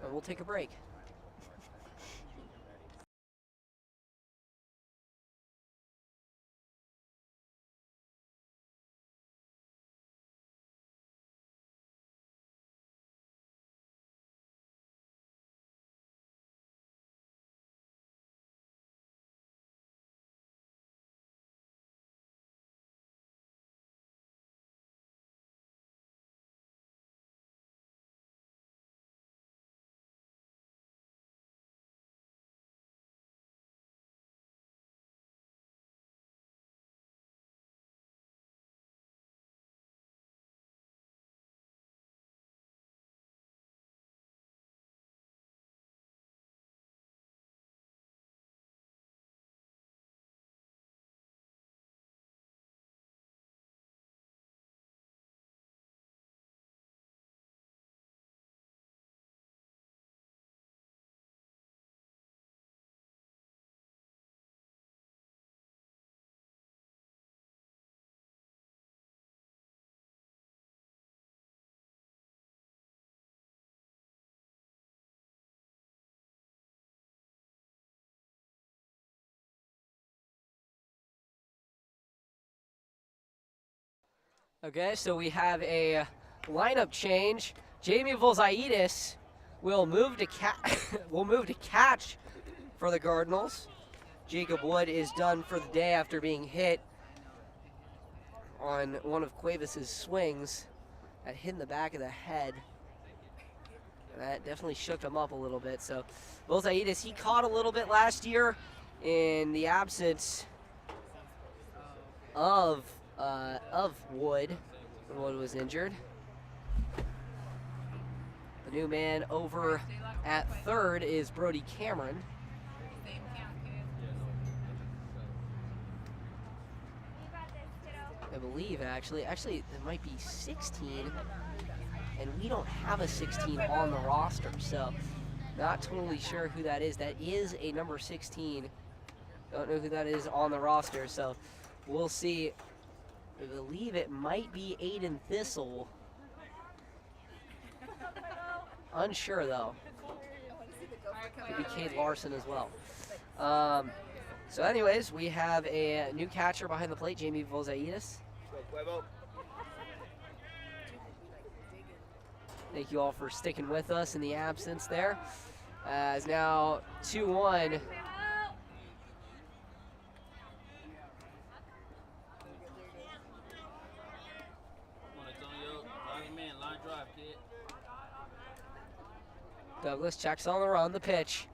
And we'll take a break. Okay, so we have a lineup change. Jamie Volzaitis will move to catch for the Cardinals. Jacob Wood is done for the day after being hit on one of Cuevas' swings that hit in the back of the head. That definitely shook him up a little bit. So Volzaitis, he caught a little bit last year in the absence of Wood when Wood was injured. The new man over at third is Brody Cameron. I believe actually it might be 16, and we don't have a 16 on the roster, so not totally sure who that is. That is a number 16. Don't know who that is on the roster, so we'll see. I believe it might be Aiden Thistle. Unsure though. Could be Cade Larson as well. So anyways, we have a new catcher behind the plate, Jamie Volzaitis. Thank you all for sticking with us in the absence there. As now 2-1. Douglas checks on the run, the pitch.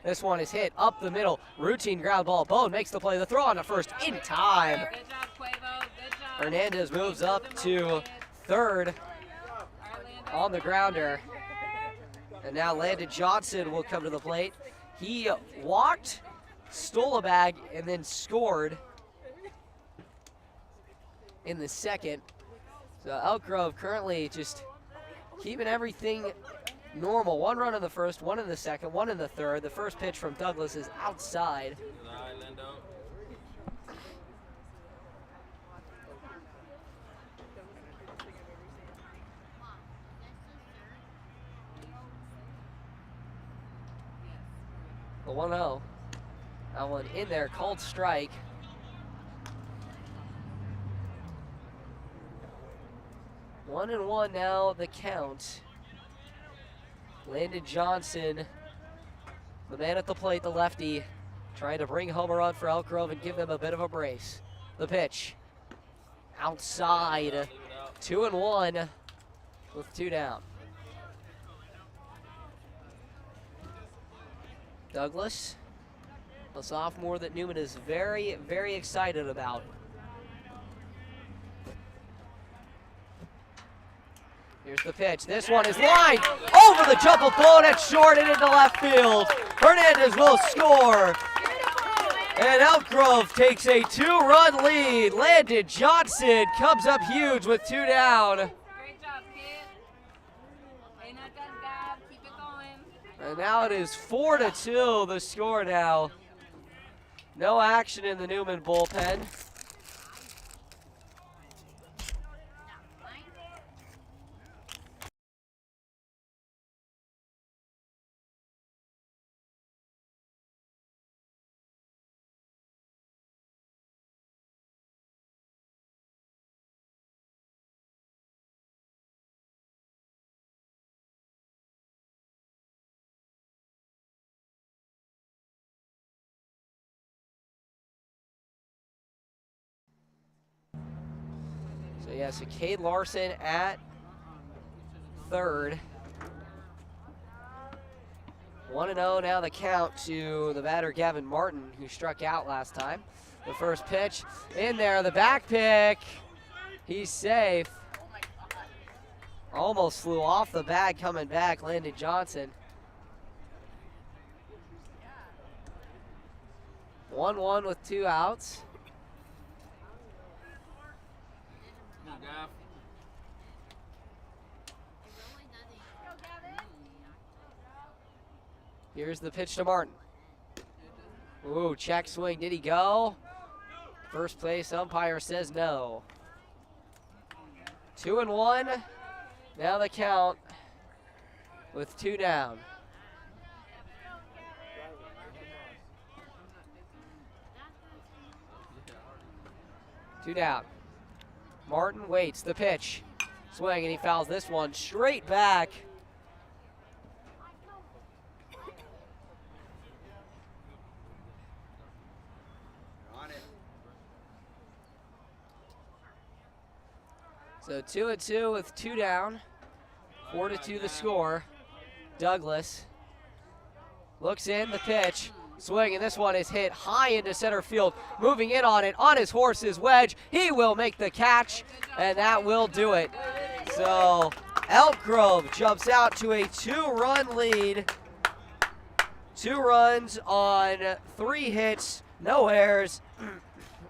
This one is hit up the middle. Routine ground ball. Bone makes the play. The throw on to first in time. Good job, Cuevo. Good job. Hernandez moves up to third on the grounder. And now Landon Johnson will come to the plate. He walked, stole a bag, and then scored in the second. So Elk Grove currently just keeping everything normal. One run in the first, one in the second, one in the third. The first pitch from Douglas is outside. The 1-0. That one in there, called strike. One and one now, the count. Landon Johnson, the man at the plate, the lefty, trying to bring home a run for Elk Grove and give them a bit of a brace. The pitch, outside, 2-1 with two down. Douglas, a sophomore that Newman is very, very excited about. Here's the pitch. This one is lined over the jumble ball. It's short and into left field. Hernandez will score. And Elk Grove takes a 2-run lead. Landon Johnson comes up huge with 2 down. Great job, kid. Ain't not done, Gab. Keep it going. And now it is 4-2, the score now. No action in the Newman bullpen. So yeah, so Cade Larson at third. 1-0 now the count to the batter Gavin Martin, who struck out last time. The first pitch in there, the back pick. He's safe. Almost flew off the bag coming back, Landon Johnson. 1-1 with 2 outs. Here's the pitch to Martin. Ooh, check swing. Did he go? First place umpire says no. 2-1. Now the count with 2 down. Two down. Martin waits the pitch. Swing, and he fouls this one straight back. So 2-2 with 2 down. 4-2 the score. Douglas looks in the pitch. Swing, and this one is hit high into center field. Moving in on it, on his horse's wedge. He will make the catch, and that will do it. So Elk Grove jumps out to a 2-run lead. 2 runs on 3 hits, no errors,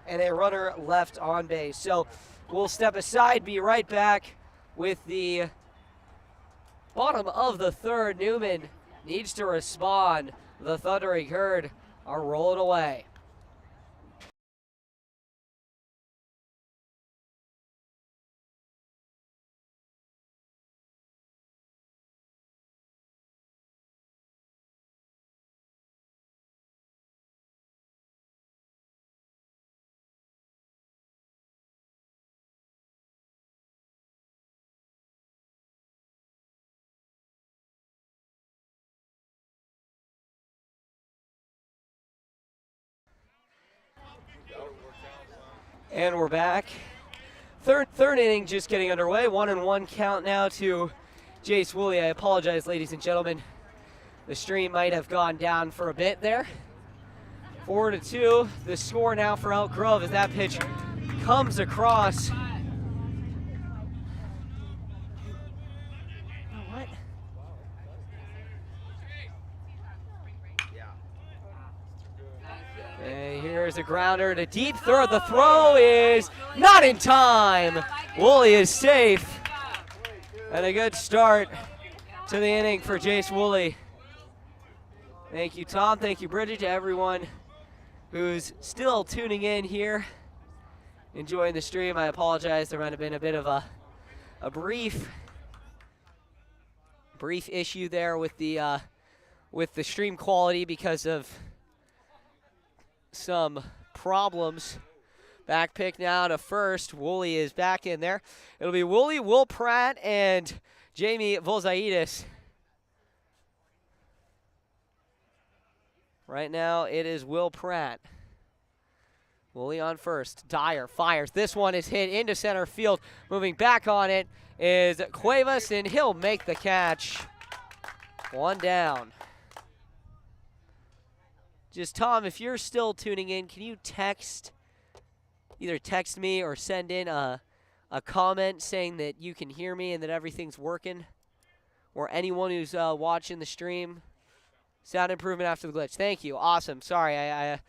and a runner left on base. So we'll step aside, be right back with the bottom of the third. Newman needs to respond. The Thundering Herd are rolling away. And we're back. Third inning just getting underway. 1-1 count now to Jace Woolley. I apologize, ladies and gentlemen. The stream might have gone down for a bit there. 4-2. The score now for Elk Grove as that pitch comes across. And here's a grounder to deep third. The throw is not in time. Woolley is safe. And a good start to the inning for Jace Woolley. Thank you, Tom. Thank you, Bridget, to everyone who's still tuning in here, enjoying the stream. I apologize. There might have been a bit of a brief issue there with the stream quality because of some problems. Back pick now to first. Woolley is back in there. It'll be Woolley, Will Pratt, and Jamie Volzaitis. Right now it is Will Pratt. Woolley on first. Dyer fires. This one is hit into center field. Moving back on it is Cuevas, and he'll make the catch. 1 down. Just, Tom, if you're still tuning in, can you either text me or send in a a comment saying that you can hear me and that everything's working, or anyone who's watching the stream. Sound improvement after the glitch. Thank you. Awesome. Sorry, I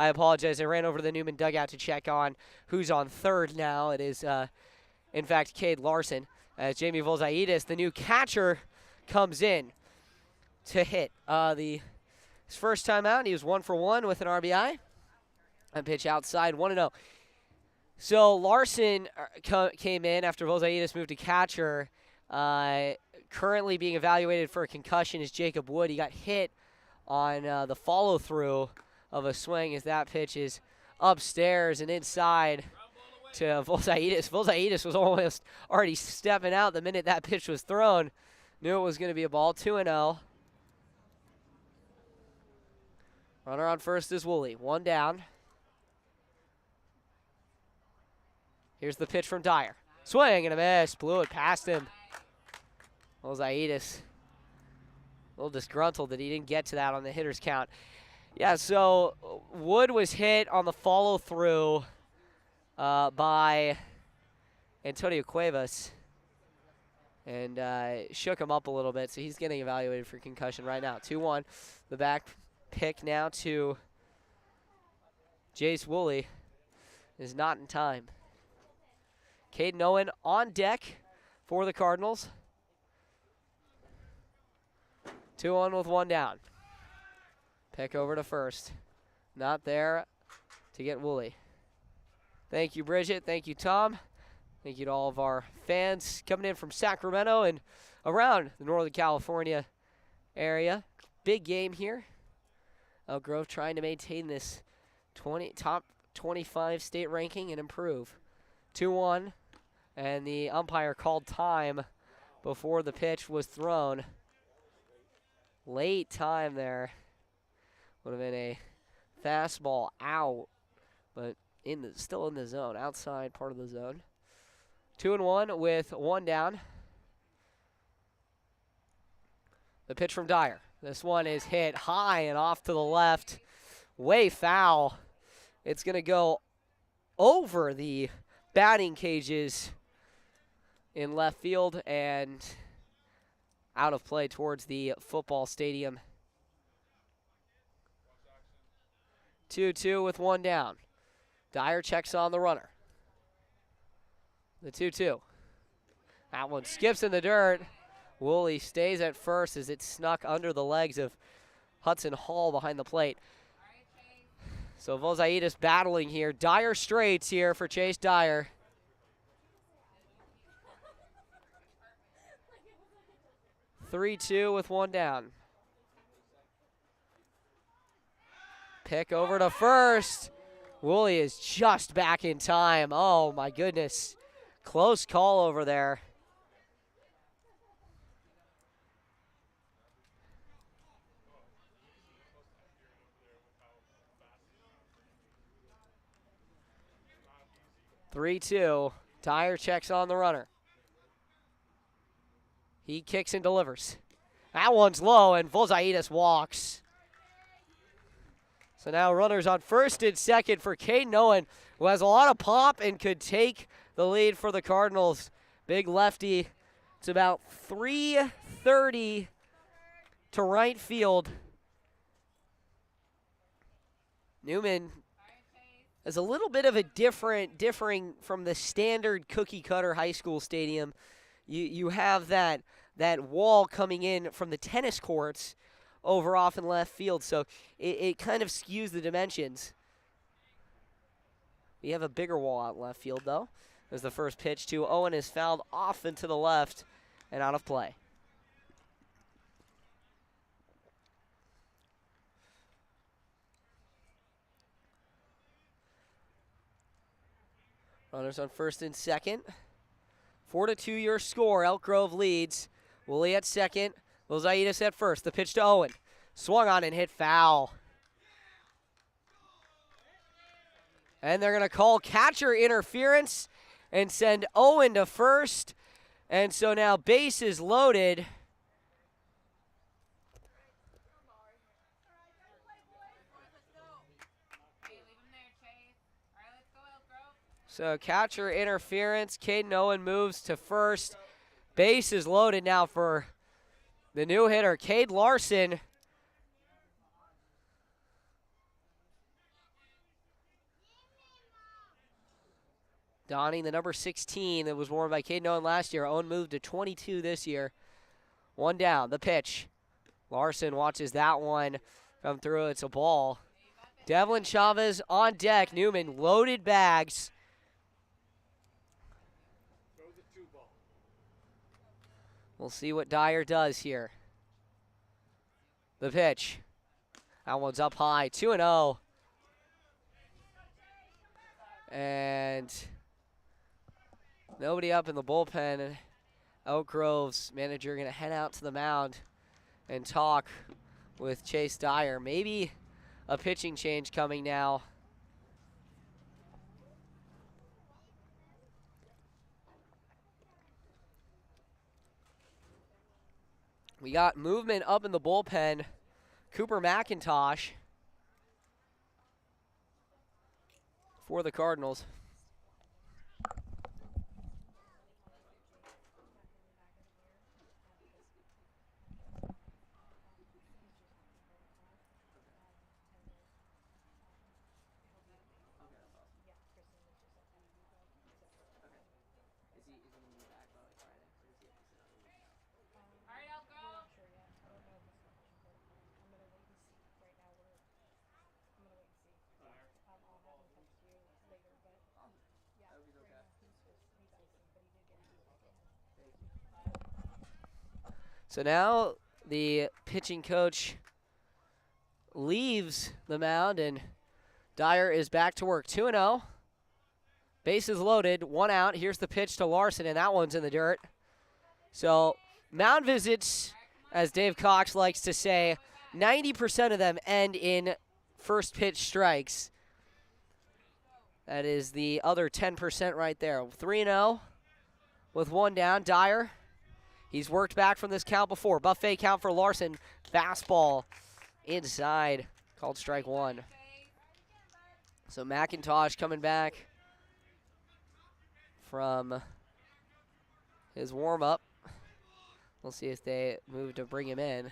apologize. I ran over to the Newman dugout to check on who's on third now. It is, in fact, Cade Larson. As Jamie Volzaitis, the new catcher, comes in to hit. His first time out, he was 1 for 1 with an RBI. A pitch outside, 1-0. So Larson came in after Volzaitis moved to catcher. Currently being evaluated for a concussion is Jacob Wood. He got hit on the follow-through of a swing as that pitch is upstairs and inside to Volzaitis. Volzaitis was almost already stepping out the minute that pitch was thrown. Knew it was going to be a ball. 2-0. Runner on first is Woolley. 1 down. Here's the pitch from Dyer. Swing and a miss. Blew it past him. Volzaitis a little disgruntled that he didn't get to that on the hitter's count. Yeah, so Wood was hit on the follow-through by Antonio Cuevas and shook him up a little bit, so he's getting evaluated for concussion right now. 2-1. The back pick now to Jace Woolley is not in time. Caden Owen on deck for the Cardinals. 2-1 with 1 down. Pick over to first. Not there to get Woolley. Thank you, Bridget. Thank you, Tom. Thank you to all of our fans coming in from Sacramento and around the Northern California area. Big game here. Elk Grove trying to maintain this top 25 state ranking and improve. 2-1, and the umpire called time before the pitch was thrown. Late time there. Would have been a fastball out, but still in the zone, outside part of the zone. 2-1 with 1 down. The pitch from Dyer. This one is hit high and off to the left. Way foul. It's going to go over the batting cages in left field and out of play towards the football stadium. 2-2 with 1 down. Dyer checks on the runner. The 2-2. That one skips in the dirt. Woolley stays at first as it snuck under the legs of Hudson Hall behind the plate. So Volzaitis battling here. Dyer straights here for Chase Dyer. (3-2) with 1 down. Pick over to first. Woolley is just back in time. Oh my goodness. Close call over there. (3-2). Dyer checks on the runner. He kicks and delivers. That one's low, and Volzaitis walks. So now runners on first and second for Caden Owen, who has a lot of pop and could take the lead for the Cardinals. Big lefty. It's about 3:30 to right field. Newman is a little bit of a differing from the standard cookie cutter high school stadium. You have that wall coming in from the tennis courts over off in left field, so it kind of skews the dimensions. We have a bigger wall out in left field, though. As the first pitch to Owen is fouled off and to the left and out of play. Runners on first and second. 4-2 your score. Elk Grove leads. Woolley at second. Volzaitis at first. The pitch to Owen. Swung on and hit foul. And they're going to call catcher interference and send Owen to first. And so now base is loaded. Okay, leave him there, Chase. All right, let's go, Elk Grove. So catcher interference. Caden Owen moves to first. Base is loaded now for the new hitter, Cade Larson. Donning the number 16 that was worn by Caden Owen last year. Owen moved to 22 this year. One down, the pitch. Larson watches that one come through. It's a ball. Devlin Chavez on deck. Newman loaded bags. We'll see what Dyer does here. The pitch. That one's up high, 2-0. And nobody up in the bullpen. Oak Grove's manager going to head out to the mound and talk with Chase Dyer. Maybe a pitching change coming now. We got movement up in the bullpen. Cooper McIntosh for the Cardinals. So now the pitching coach leaves the mound, and Dyer is back to work. 2-0. Bases loaded, one out. Here's the pitch to Larson, and that one's in the dirt. So mound visits, as Dave Cox likes to say, 90% of them end in first pitch strikes. That is the other 10% right there. 3-0 with one down. Dyer. He's worked back from this count before. Buffet count for Larson. Fastball inside. Called strike one. So McIntosh coming back from his warm-up. We'll see if they move to bring him in.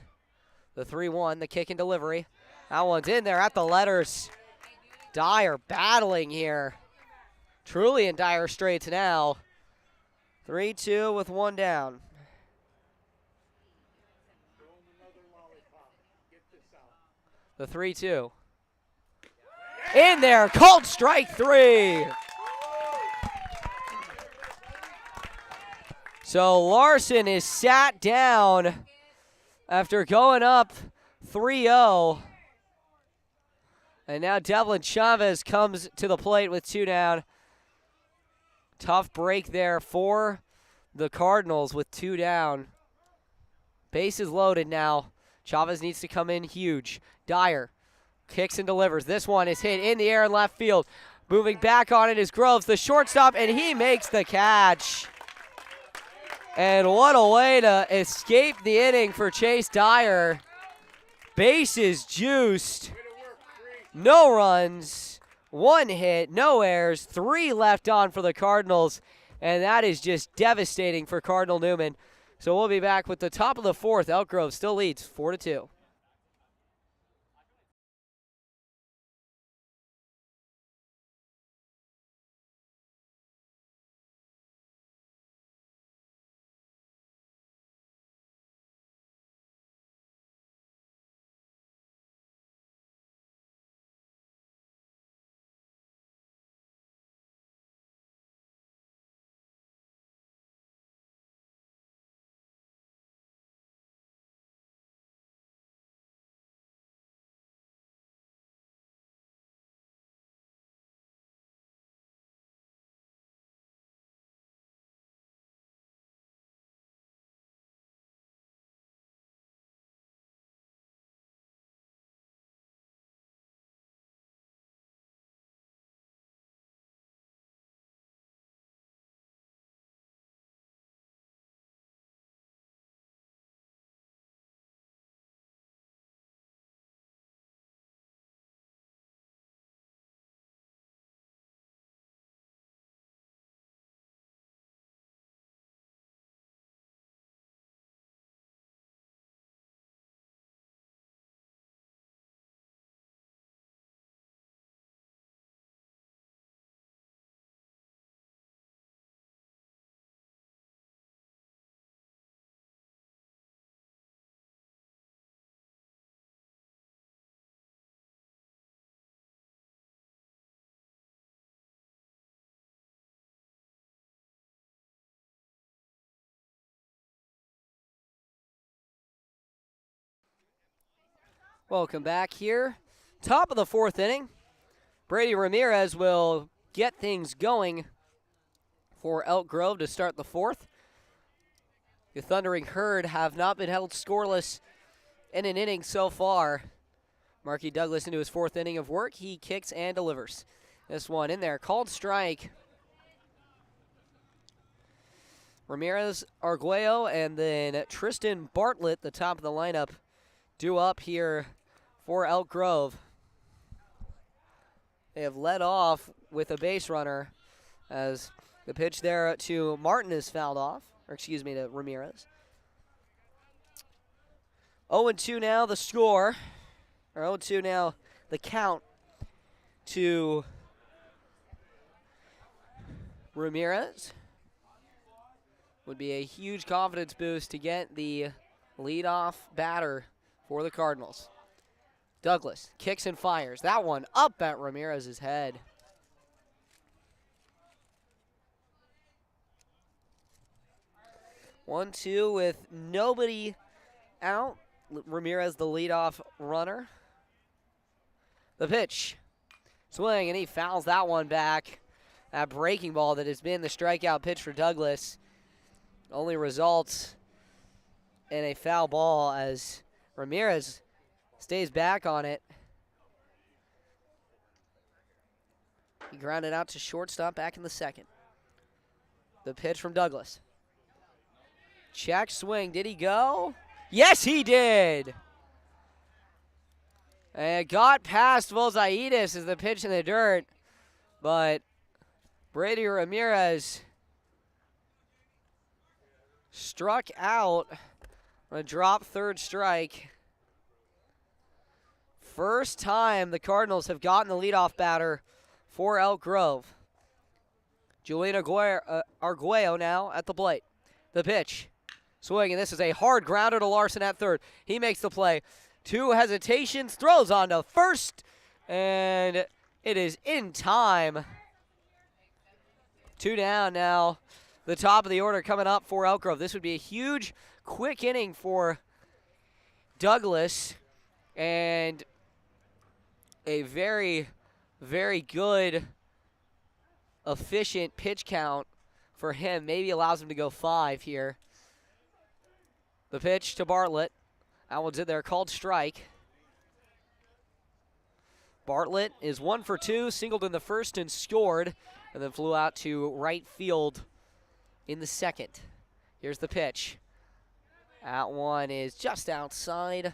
The 3-1, the kick and delivery. That one's in there at the letters. Dyer battling here. Truly in dire straits now. 3-2 with one down. The 3-2. In there, called strike three. So Larson is sat down after going up 3-0. And now Devlin Chavez comes to the plate with two down. Tough break there for the Cardinals with two down. Bases loaded now. Chavez needs to come in huge. Dyer kicks and delivers. This one is hit in the air in left field. Moving back on it is Groves, the shortstop, and he makes the catch. And what a way to escape the inning for Chase Dyer. Bases juiced. No runs, one hit, no errors, 3 left on for the Cardinals. And that is just devastating for Cardinal Newman. So we'll be back with the top of the fourth. Elk Grove still leads 4-2. Welcome back here. Top of the fourth inning. Brady Ramirez will get things going for Elk Grove to start the fourth. The Thundering Herd have not been held scoreless in an inning so far. Marky Douglas into his fourth inning of work. He kicks and delivers. This one in there, called strike. Ramirez, Arguello, and then Tristan Bartlett, the top of the lineup, due up here for Elk Grove. They have led off with a base runner as the pitch there to Martin is fouled off, or excuse me, to Ramirez. 0-2 now the score, or 0-2 now the count to Ramirez. Would be a huge confidence boost to get the leadoff batter for the Cardinals. Douglas kicks and fires. That one up at Ramirez's head. One, two with nobody out. Ramirez, the leadoff runner. The pitch. Swing, and he fouls that one back. That breaking ball that has been the strikeout pitch for Douglas only results in a foul ball as Ramirez stays back on it. He grounded out to shortstop back in the second. The pitch from Douglas. Check swing. Did he go? Yes, he did. And it got past Volzaitis as the pitch in the dirt, but Brady Ramirez struck out on a drop third strike. First time the Cardinals have gotten the leadoff batter for Elk Grove. Julian Arguello now at the plate. The pitch. Swing, and this is a hard grounder to Larson at third. He makes the play. Two hesitations, throws on to first, and it is in time. Two down now. The top of the order coming up for Elk Grove. This would be a huge, quick inning for Douglas, and a very, very good, efficient pitch count for him. Maybe allows him to go 5 here. The pitch to Bartlett. That one's in there, called strike. Bartlett is 1 for 2, singled in the first and scored, and then flew out to right field in the second. Here's the pitch. That one is just outside.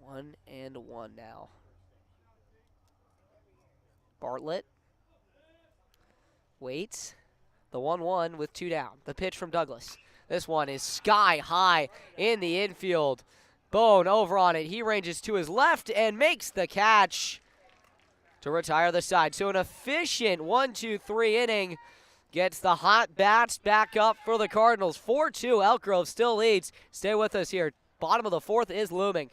1-1 now. Bartlett waits. The 1-1 with 2 down. The pitch from Douglas. This one is sky high in the infield. Bone over on it. He ranges to his left and makes the catch to retire the side. So an efficient 1-2-3 inning gets the hot bats back up for the Cardinals. 4-2, Elk Grove still leads. Stay with us here. Bottom of the fourth is looming.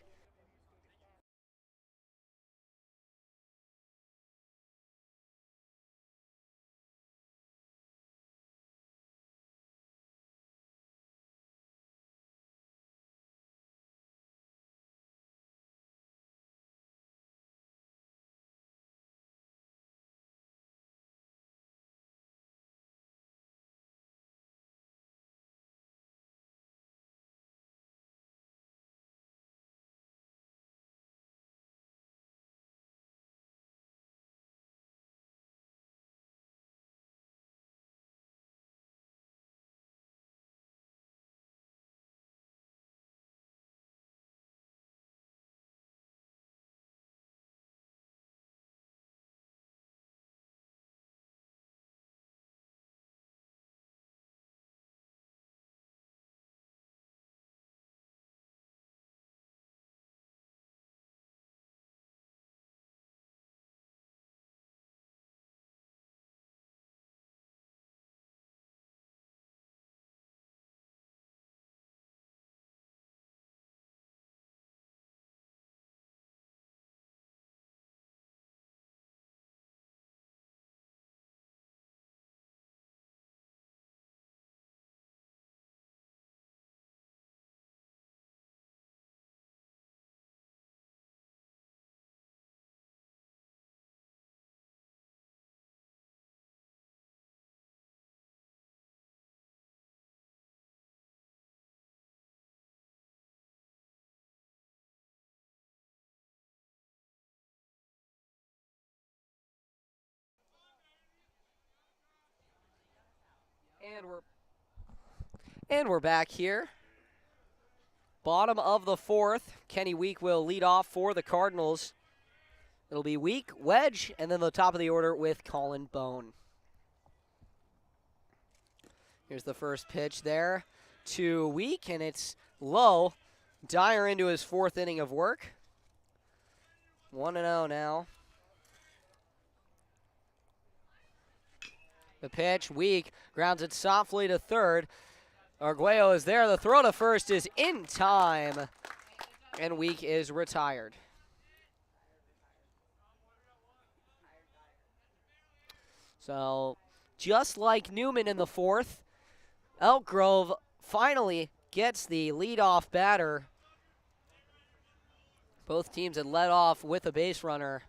And we're back here. Bottom of the fourth. Kenny Week will lead off for the Cardinals. It'll be Week, Wedge, and then the top of the order with Colin Bone. Here's the first pitch there to Week, and it's low. Dyer into his fourth inning of work. 1-0 now. The pitch, Weak, grounds it softly to third. Arguello is there. The throw to first is in time, and Weak is retired. So, just like Newman in the fourth, Elk Grove finally gets the leadoff batter. Both teams had led off with a base runner.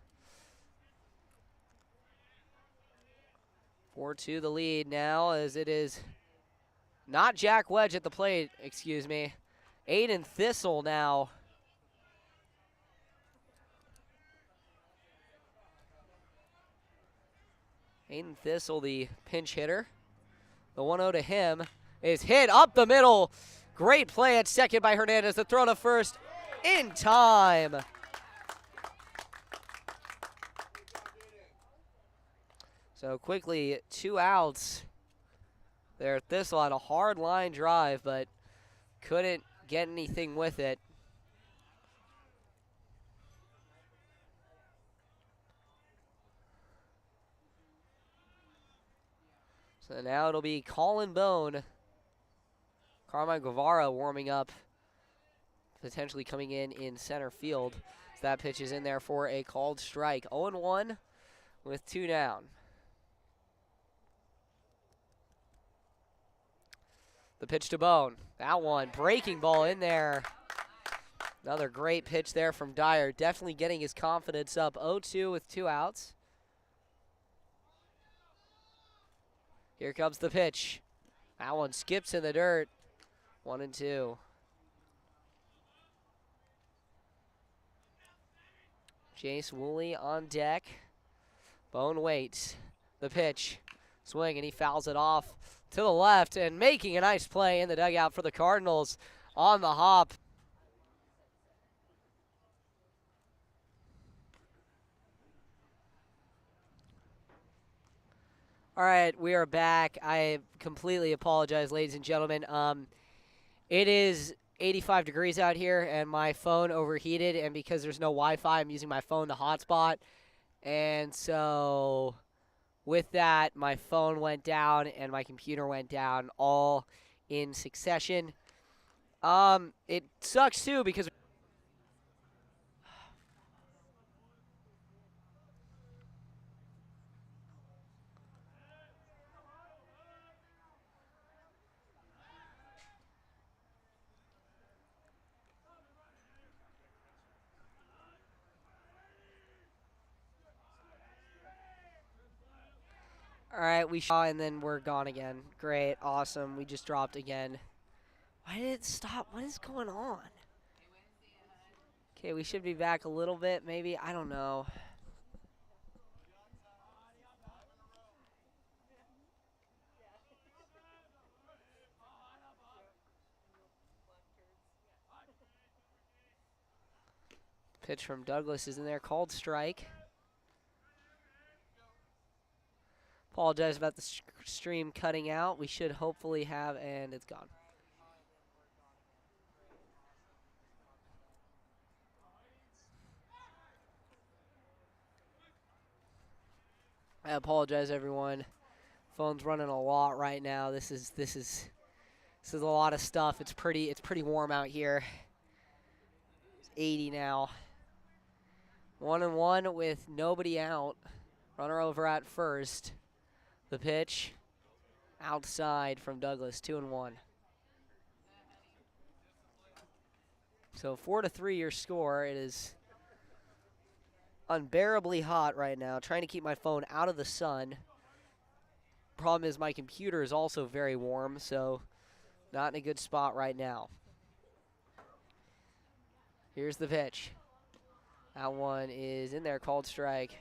4-2 the lead now, as it is not Jack Wedge at the plate, excuse me. Aiden Thistle now. Aiden Thistle, the pinch hitter. The 1-0 to him is hit up the middle. Great play at second by Hernandez. The throw to first in time. So quickly, 2 outs there. Thistle had a hard line drive, but couldn't get anything with it. So now it'll be Colin Bone. Carmine Guevara warming up, potentially coming in center field. So that pitch is in there for a called strike. 0-1 with 2 down. The pitch to Bone. That one, breaking ball in there. Another great pitch there from Dyer. Definitely getting his confidence up. 0-2 with 2 outs. Here comes the pitch. That one skips in the dirt. 1-2. Jace Woolley on deck. Bone waits. The pitch. Swing, and he fouls it off to the left, and making a nice play in the dugout for the Cardinals on the hop. All right, we are back. I completely apologize, ladies and gentlemen. It is 85 degrees out here, and my phone overheated, and because there's no Wi-Fi, I'm using my phone to hotspot. And so with that, my phone went down and my computer went down all in succession. It sucks too because all right, we saw and then we're gone again. Great, awesome. We just dropped again. Why did it stop? What is going on? Okay, we should be back a little bit, maybe. I don't know. Pitch from Douglas is in there, called strike. Apologize about the stream cutting out. We should hopefully have, and it's gone. I apologize, everyone. Phone's running a lot right now. This is a lot of stuff. It's pretty warm out here. It's 80 now. 1-1 with nobody out. Runner over at first. The pitch outside from Douglas, 2-1. So 4-3 your score. It is unbearably hot right now. Trying to keep my phone out of the sun. Problem is my computer is also very warm, so not in a good spot right now. Here's the pitch. That one is in there, called strike.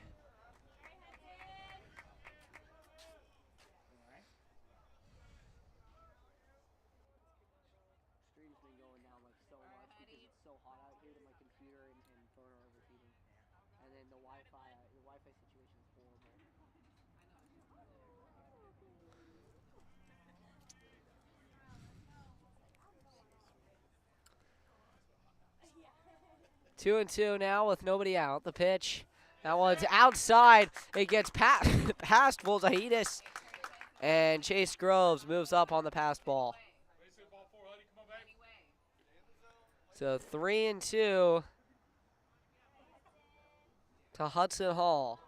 phone are overheating. And then the Wi-Fi situation is horrible. Two and two now with nobody out. The pitch. That one's outside. It gets past Volzahidis. And Chase Groves moves up on the passed ball. So 3 and 2 to Hudson Hall.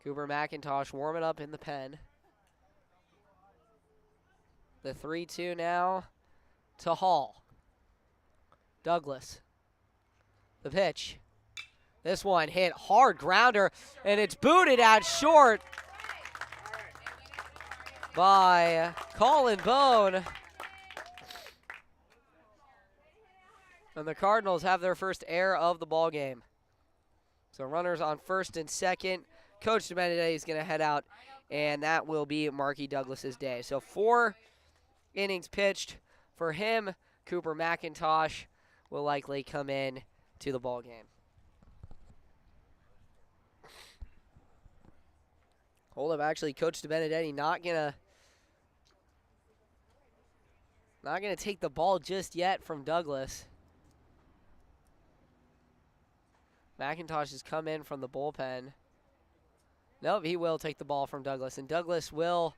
Cooper McIntosh warming up in the pen. The 3-2 now to Hall. Douglas. The pitch. This one hit hard grounder, and it's booted out short by Colin Bone. And the Cardinals have their first error of the ball game. So runners on first and second. Coach DeBenedetti is going to head out, and that will be Marky Douglas's day. So 4 innings pitched for him. Cooper McIntosh will likely come in to the ball game. Hold up, actually, Coach DeBenedetti not gonna take the ball just yet from Douglas. McIntosh has come in from the bullpen. Nope, he will take the ball from Douglas, and Douglas will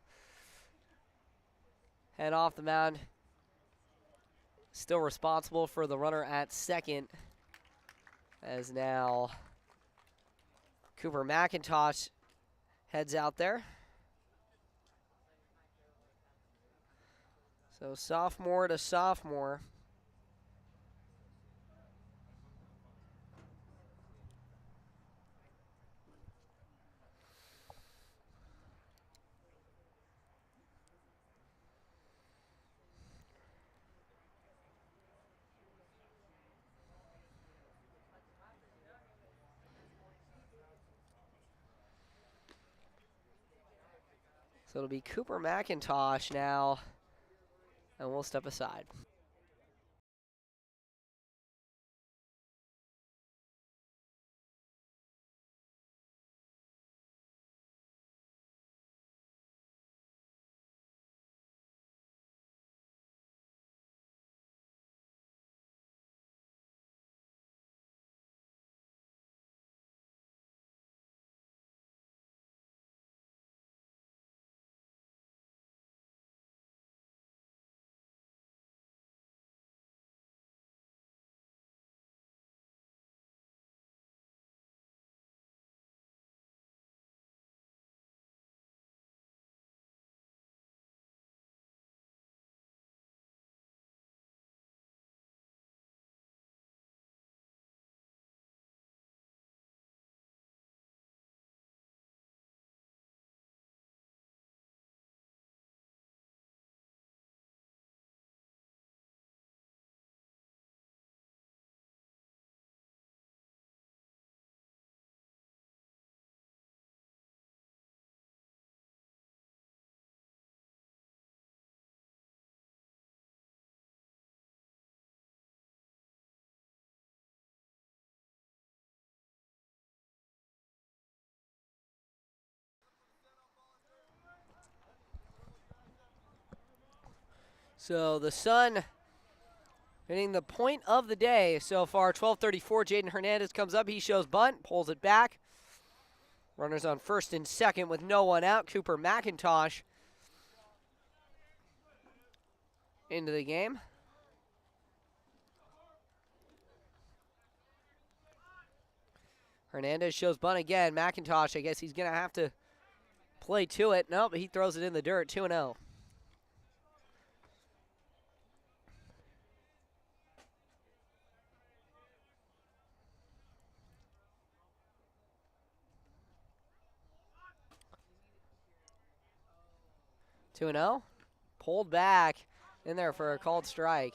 head off the mound. Still responsible for the runner at second, as now Cooper McIntosh heads out there. So sophomore to sophomore. So it'll be Cooper McIntosh now, and we'll step aside. So the Sun hitting the point of the day so far. 12:34. Jaden Hernandez comes up. He shows bunt, pulls it back. Runners on first and second with no one out. Cooper McIntosh into the game. Hernandez shows bunt again. McIntosh, I guess he's going to have to play to it. No, but he throws it in the dirt. 2-0. Two and 0. Pulled back in there for a called strike.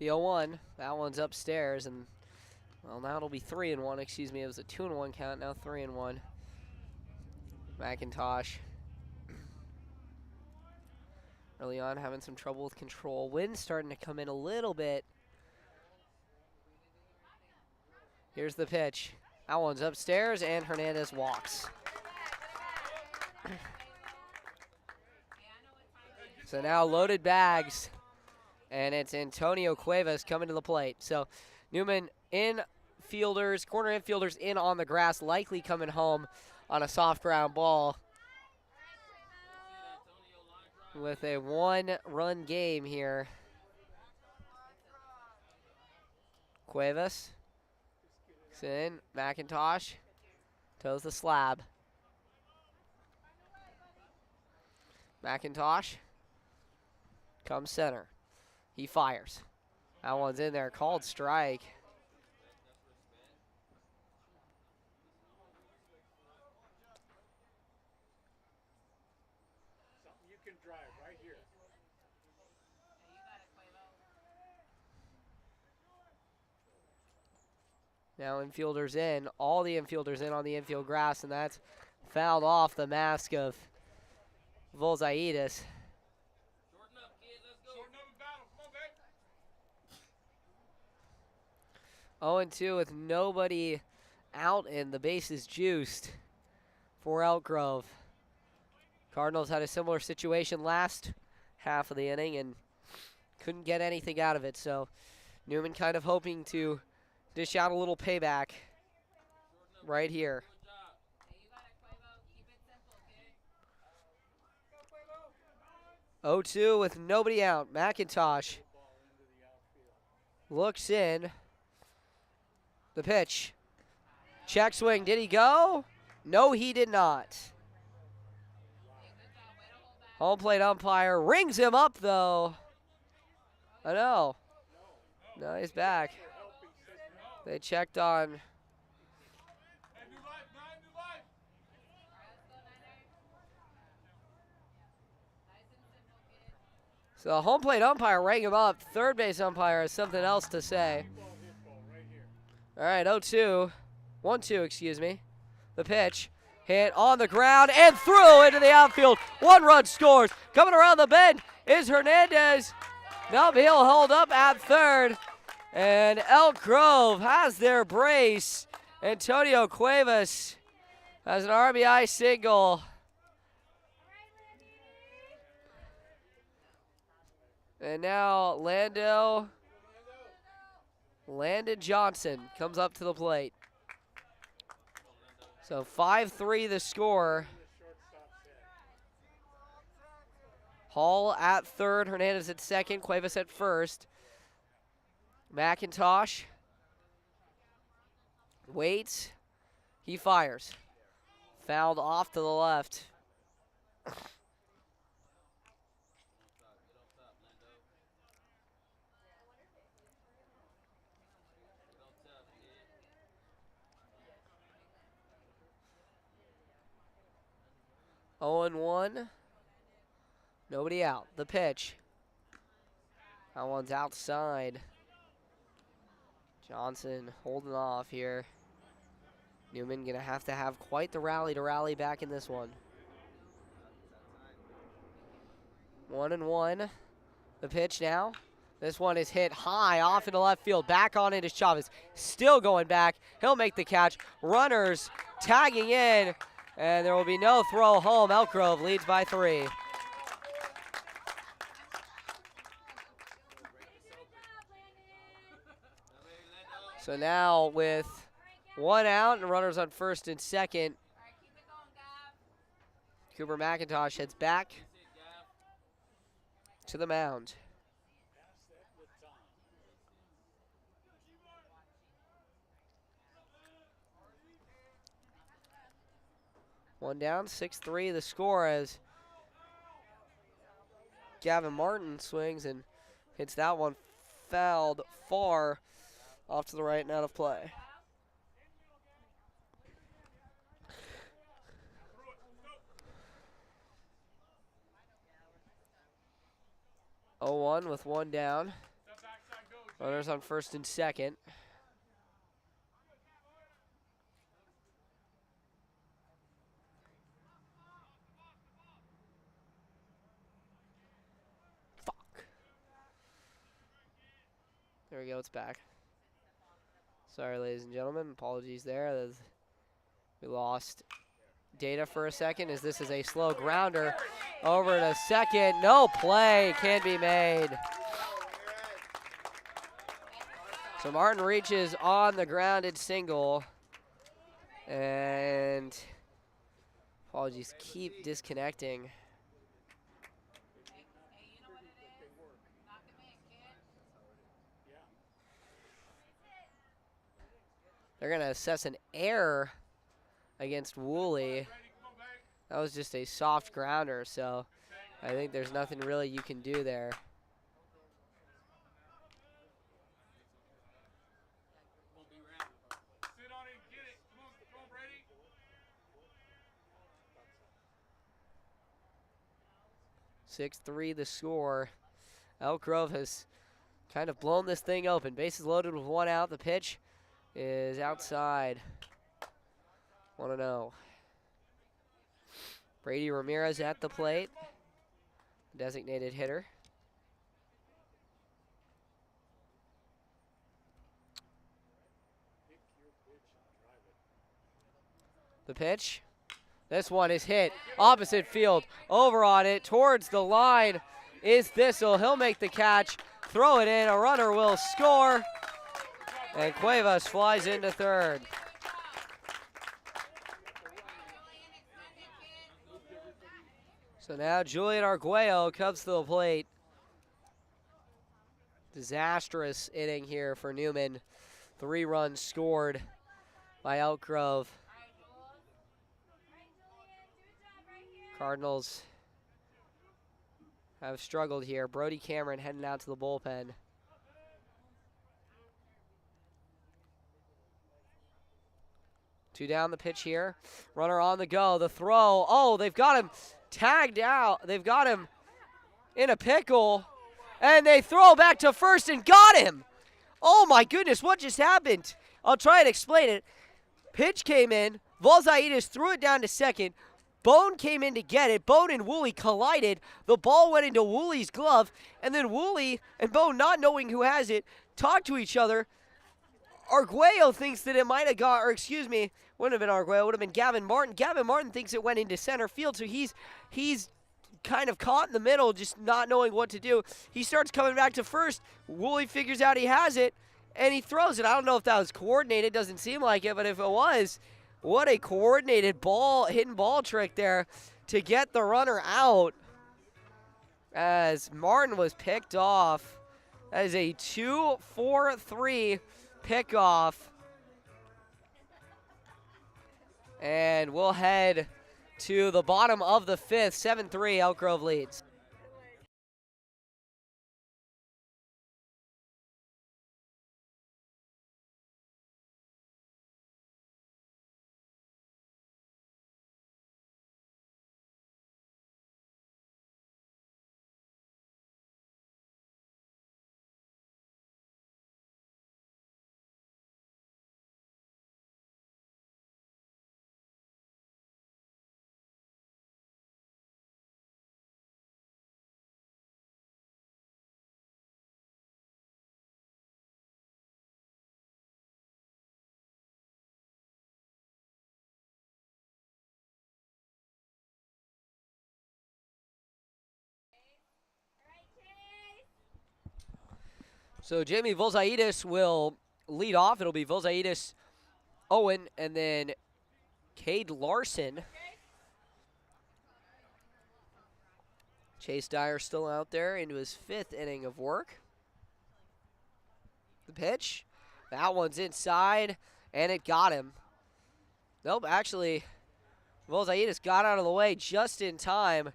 The 0-1. That one's upstairs, and well, now it'll be 3-1. Excuse me, it was a 2-1 count. Now 3-1. McIntosh. Early on, having some trouble with control. Wind starting to come in a little bit. Here's the pitch. That one's upstairs, and Hernandez walks. So now loaded bags, and it's Antonio Cuevas coming to the plate. So Newman infielders, corner infielders in on the grass, likely coming home on a soft ground ball with a 1-run game here. Cuevas. In, McIntosh toes the slab. McIntosh comes center. He fires. That one's in there, called strike. Something you can drive right here. Now infielders in, all the infielders in on the infield grass, and that's fouled off the mask of Volzaitis. 0-2 with nobody out and the bases juiced for Elk Grove. Cardinals had a similar situation last half of the inning and couldn't get anything out of it, so Newman kind of hoping to dish out a little payback right here. 0-2 with nobody out. McIntosh looks in. The pitch. Check swing. Did he go? No, he did not. Home plate umpire rings him up, though. Oh, no. No, he's back. They checked on. So the home plate umpire rang him up. Third base umpire has something else to say. All right, 0-2. 1-2, excuse me. The pitch. Hit on the ground and through into the outfield. 1 run scores. Coming around the bend is Hernandez. Nope, he'll hold up at third. And Elk Grove has their brace. Antonio Cuevas has an RBI single. And now Landon Johnson comes up to the plate. So 5-3 the score. Hall at third, Hernandez at second, Cuevas at first. McIntosh waits. He fires. Fouled off to the left. Oh and 1. Nobody out. The pitch. That one's outside. Johnson holding off here. Newman gonna have to have quite the rally to rally back in this one. 1-1. The pitch now. This one is hit high off into left field. Back on it is Chavez. Still going back. He'll make the catch. Runners tagging in. And there will be no throw home. Elk Grove leads by 3. So now with 1 out and runners on first and second, Cooper McIntosh heads back to the mound. One down, 6-3 the score as Gavin Martin swings and hits that one fouled far off to the right and out of play. Oh, 1 with 1 down. Runners on first and second. Fuck. There we go, it's back. Sorry, ladies and gentlemen, apologies there. We lost data for a second as this is a slow grounder over to second. No play can be made. So Martin reaches on the grounded single, and apologies, keep disconnecting. They're going to assess an error against Woolley. That was just a soft grounder, so I think there's nothing really you can do there. Sit on it and get it. Come on, Brady. 6-3 the score. Elk Grove has kind of blown this thing open. Bases loaded with one out. The pitch is outside. 1-0. Brady Ramirez at the plate. Designated hitter. The pitch. This one is hit. Opposite field. Over on it. Towards the line is Thistle. He'll make the catch. Throw it in. A runner will score. And Cuevas flies into third. So now Julian Arguello comes to the plate. Disastrous inning here for Newman. 3 runs scored by Elk Grove. Cardinals have struggled here. Brody Cameron heading out to the bullpen. Two down the pitch here. Runner on the go. The throw. Oh, they've got him tagged out. They've got him in a pickle. And they throw back to first and got him. Oh, my goodness. What just happened? I'll try and explain it. Pitch came in. Volzaitis threw it down to second. Bone came in to get it. Bone and Woolley collided. The ball went into Woolley's glove. And then Woolley and Bone, not knowing who has it, talk to each other. Arguello thinks that it might have got, or excuse me, wouldn't have been Arguello, would have been Gavin Martin. Gavin Martin thinks it went into center field, so he's kind of caught in the middle, just not knowing what to do. He starts coming back to first. Woolley figures out he has it, and he throws it. I don't know if that was coordinated. Doesn't seem like it, but if it was, what a coordinated hidden ball trick there to get the runner out as Martin was picked off. That is a 2-4-3 pickoff. And we'll head to the bottom of the 5th. 7-3, Elk Grove leads. So Jamie Volzaitis will lead off. It'll be Volzaitis, Owen, and then Cade Larson. Chase Dyer still out there into his 5th inning of work. The pitch. That one's inside, and it got him. Nope, actually, Volzaitis got out of the way just in time.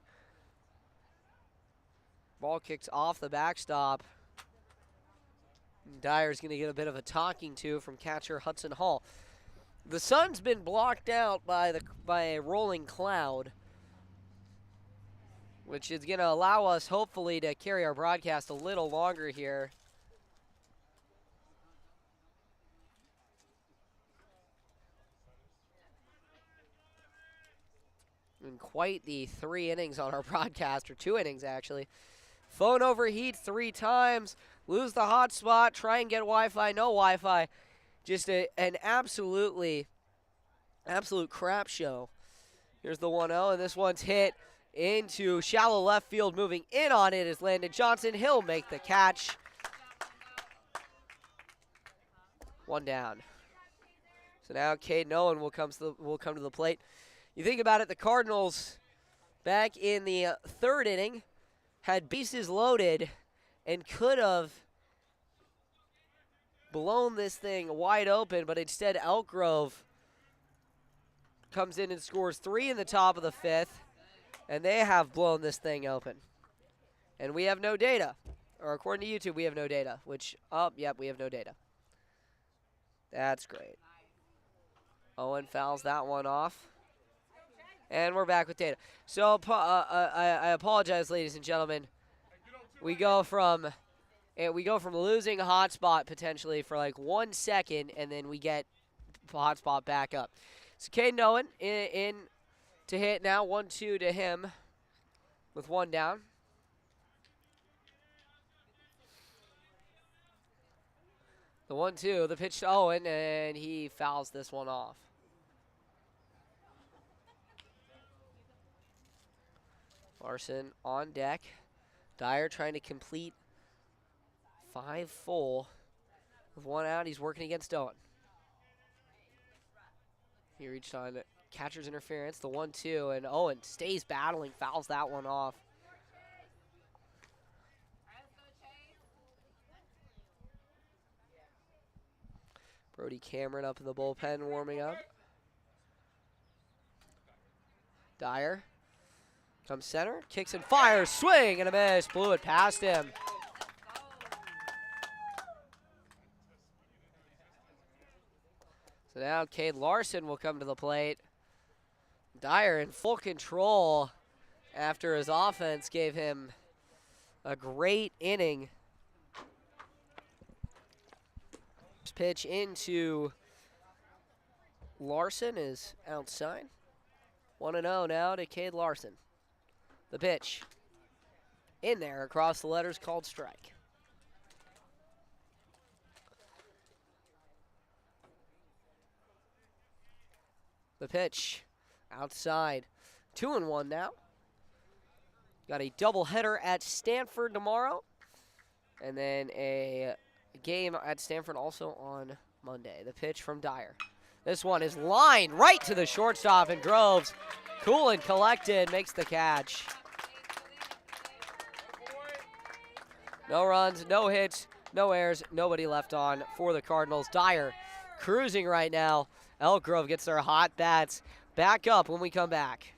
Ball kicked off the backstop. Dyer's going to get a bit of a talking to from catcher Hudson Hall. The sun's been blocked out by a rolling cloud, which is going to allow us, hopefully, to carry our broadcast a little longer here. And quite the 3 innings on our broadcast, or 2 innings actually. Phone overheats 3 times. Lose the hotspot. Try and get Wi-Fi. No Wi-Fi. Just an absolute crap show. Here's the 1-0, and this one's hit into shallow left field. Moving in on it is Landon Johnson. He'll make the catch. 1 down. So now Cade Nolan will come to the plate. You think about it, the Cardinals back in the 3rd inning had bases loaded and could have blown this thing wide open, but instead Elk Grove comes in and scores 3 in the top of the 5th, and they have blown this thing open. And we have no data, or according to YouTube, we have no data, which, yep, we have no data. That's great. Owen fouls that one off. And we're back with data. So I apologize, ladies and gentlemen. We go from losing a hotspot potentially for like 1 second, and then we get hotspot back up. So Cade Nolan in to hit now. 1-2 to him with 1 down. The 1-2, the pitch to Owen, and he fouls this one off. Larson on deck. Dyer trying to complete 5 full. With 1 out, he's working against Owen. He reached on catcher's interference, the 1-2, and Owen stays battling, fouls that one off. Brody Cameron up in the bullpen warming up. Dyer comes center, kicks and fires, swing and a miss, blew it past him. So now Cade Larson will come to the plate. Dyer in full control after his offense gave him a great inning. Pitch into Larson is outside. 1-0 now to Cade Larson. The pitch in there across the letters called strike. The pitch outside. 2-1 now. Got a doubleheader at Stanford tomorrow. And then a game at Stanford also on Monday. The pitch from Dyer. This one is lined right to the shortstop, and Groves, cool and collected, makes the catch. No runs, no hits, no errors, nobody left on for the Cardinals. Dyer cruising right now. Elk Grove gets their hot bats back up when we come back.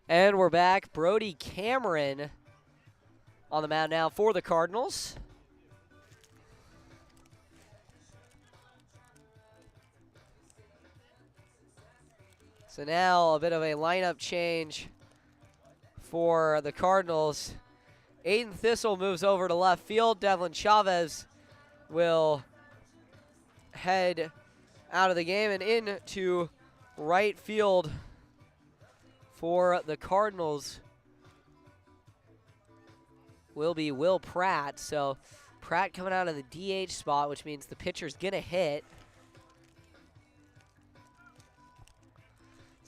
And we're back. Brody Cameron on the mound now for the Cardinals. So now a bit of a lineup change for the Cardinals. Aiden Thistle moves over to left field. Devlin Chavez will head out of the game and into right field for the Cardinals will be Will Pratt. So Pratt coming out of the DH spot, which means the pitcher's going to hit.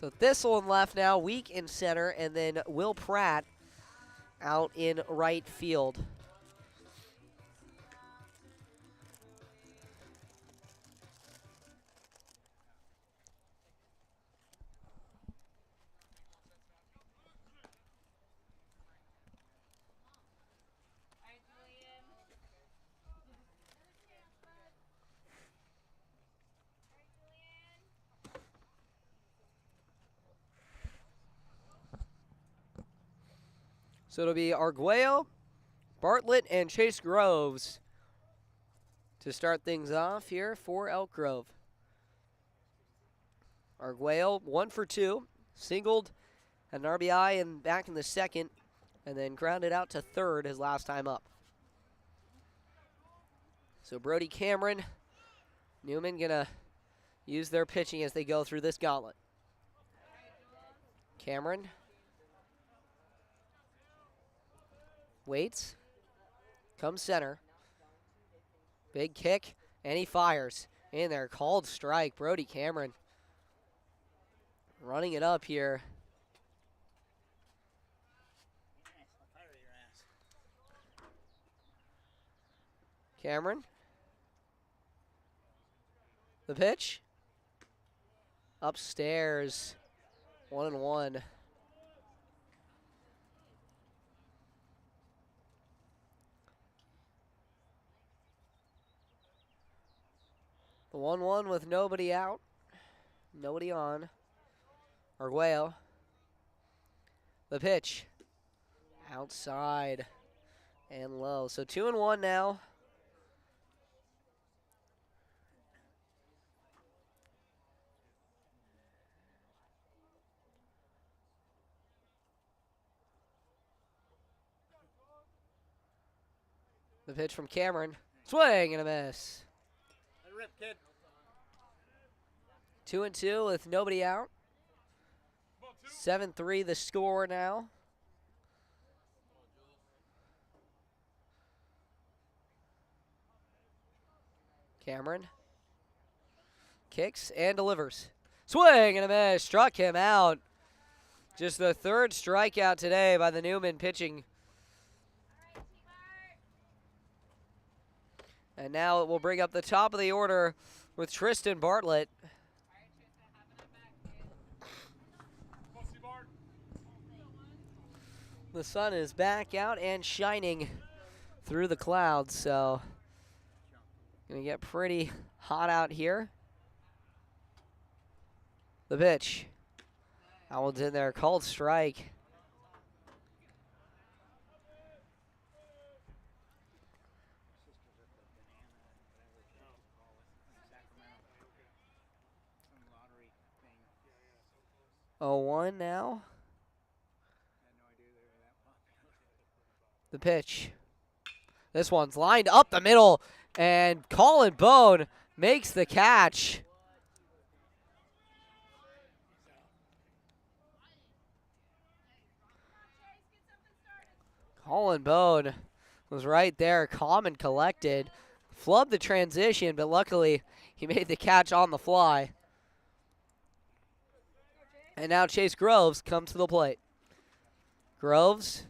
So Thistle in left now, Weak in center, and then Will Pratt out in right field. So it'll be Arguello, Bartlett, and Chase Groves to start things off here for Elk Grove. Arguello, 1 for 2, singled an RBI and back in the second, and then grounded out to third his last time up. So Brody Cameron, Newman gonna use their pitching as they go through this gauntlet. Cameron waits, comes center, big kick, and he fires. In there, called strike. Brody Cameron running it up here. Cameron. The pitch. Upstairs. 1-1. The 1-1 with nobody out. Nobody on. Arguello. The pitch. Outside and low. So 2-1 now. The pitch from Cameron. Swing and a miss. Let it rip, kid. 2-2 with nobody out. 7-3 the score now. Cameron kicks and delivers. Swing and a miss. Struck him out. Just the third strikeout today by the Newman pitching. And now it will bring up the top of the order with Tristan Bartlett. The sun is back out and shining through the clouds, so gonna get pretty hot out here. The pitch. That one's in there, called strike. Oh, 1 now. The pitch. This one's lined up the middle, and Colin Bone makes the catch. Colin Bone was right there, calm and collected. Flubbed the transition, but luckily he made the catch on the fly. And now Chase Groves comes to the plate. Groves,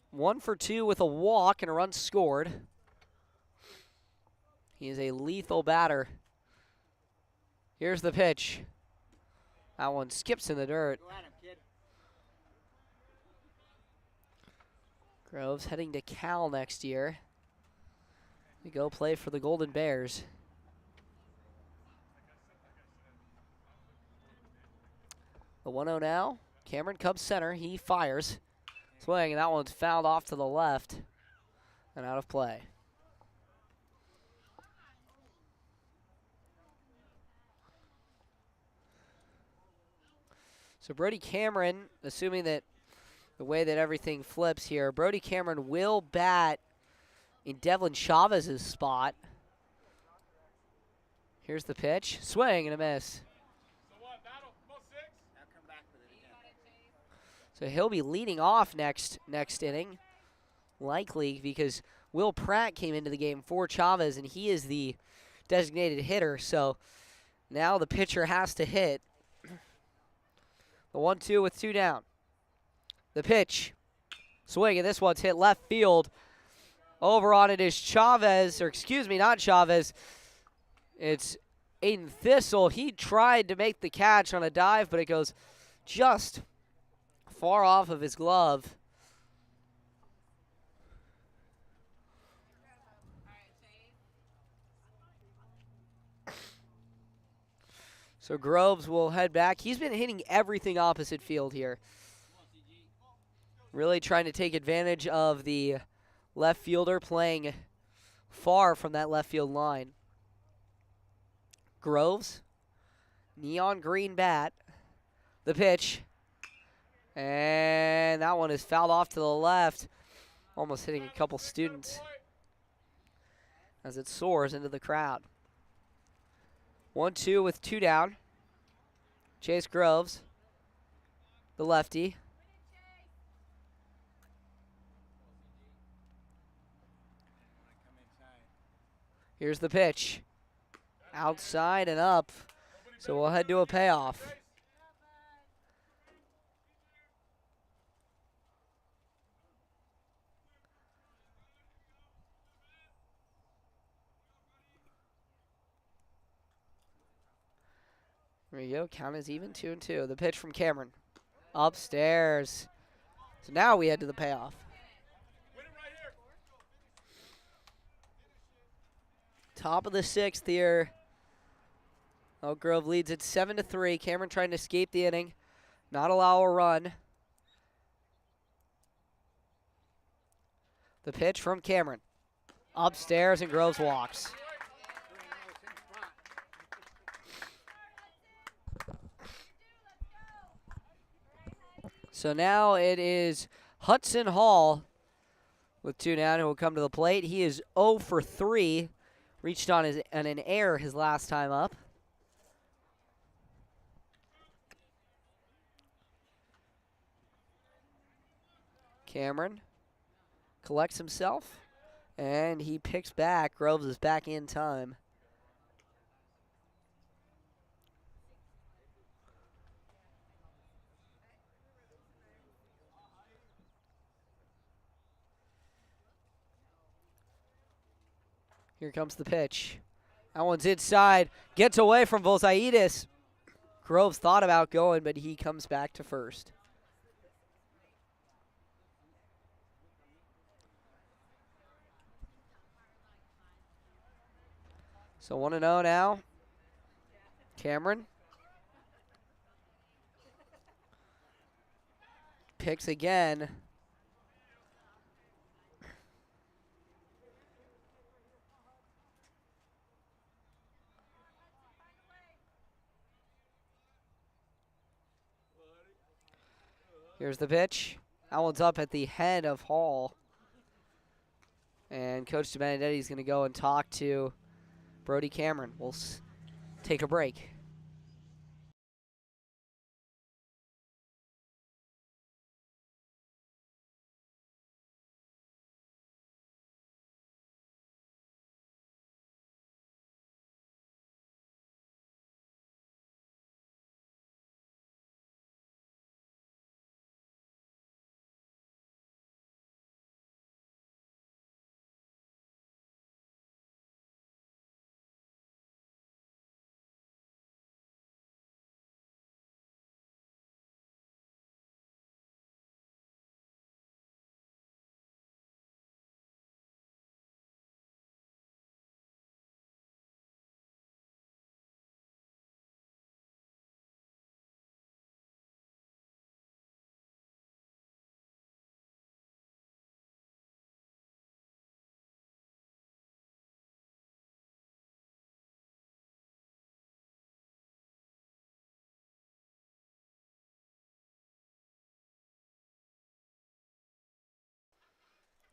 1 for 2 with a walk and a run scored. He is a lethal batter. Here's the pitch. That one skips in the dirt. Go at him, kid. Groves heading to Cal next year. We go play for the Golden Bears. The 1-0 now. Cameron comes center. He fires. Swing, and that one's fouled off to the left and out of play. So Brody Cameron, assuming that the way that everything flips here, Brody Cameron will bat in Devlin Chavez's spot. Here's the pitch. Swing and a miss. So he'll be leading off next inning, likely because Will Pratt came into the game for Chavez, and he is the designated hitter. So now the pitcher has to hit The 1-2 with 2 down. The pitch. Swing, and this one's hit left field. Over on it is Chavez, or excuse me, not Chavez. It's Aiden Thistle. He tried to make the catch on a dive, but it goes just far off of his glove. So Groves will head back. He's been hitting everything opposite field here. Really trying to take advantage of the left fielder playing far from that left field line. Groves, neon green bat. The pitch. And that one is fouled off to the left. Almost hitting a couple students as it soars into the crowd. 1-2 with 2 down. Chase Groves, the lefty. Here's the pitch. Outside and up. So we'll head to a payoff. There you go. Count is even, 2-2. The pitch from Cameron. Upstairs. So now we head to the payoff. Top of the 6th here. Elk Grove leads it 7-3. Cameron trying to escape the inning. Not allow a run. The pitch from Cameron. Upstairs and Groves walks. So now it is Hudson Hall with 2 down who will come to the plate. He is 0 for 3. Reached on an error his last time up. Cameron collects himself, and he picks back. Groves is back in time. Here comes the pitch. That one's inside. Gets away from Volzaitis. Groves thought about going, but he comes back to first. So 1-0 now. Cameron. Picks again. Here's the pitch. That one's up at the head of Hall. And Coach DeBenedetti is going to go and talk to Brody Cameron. We'll take a break.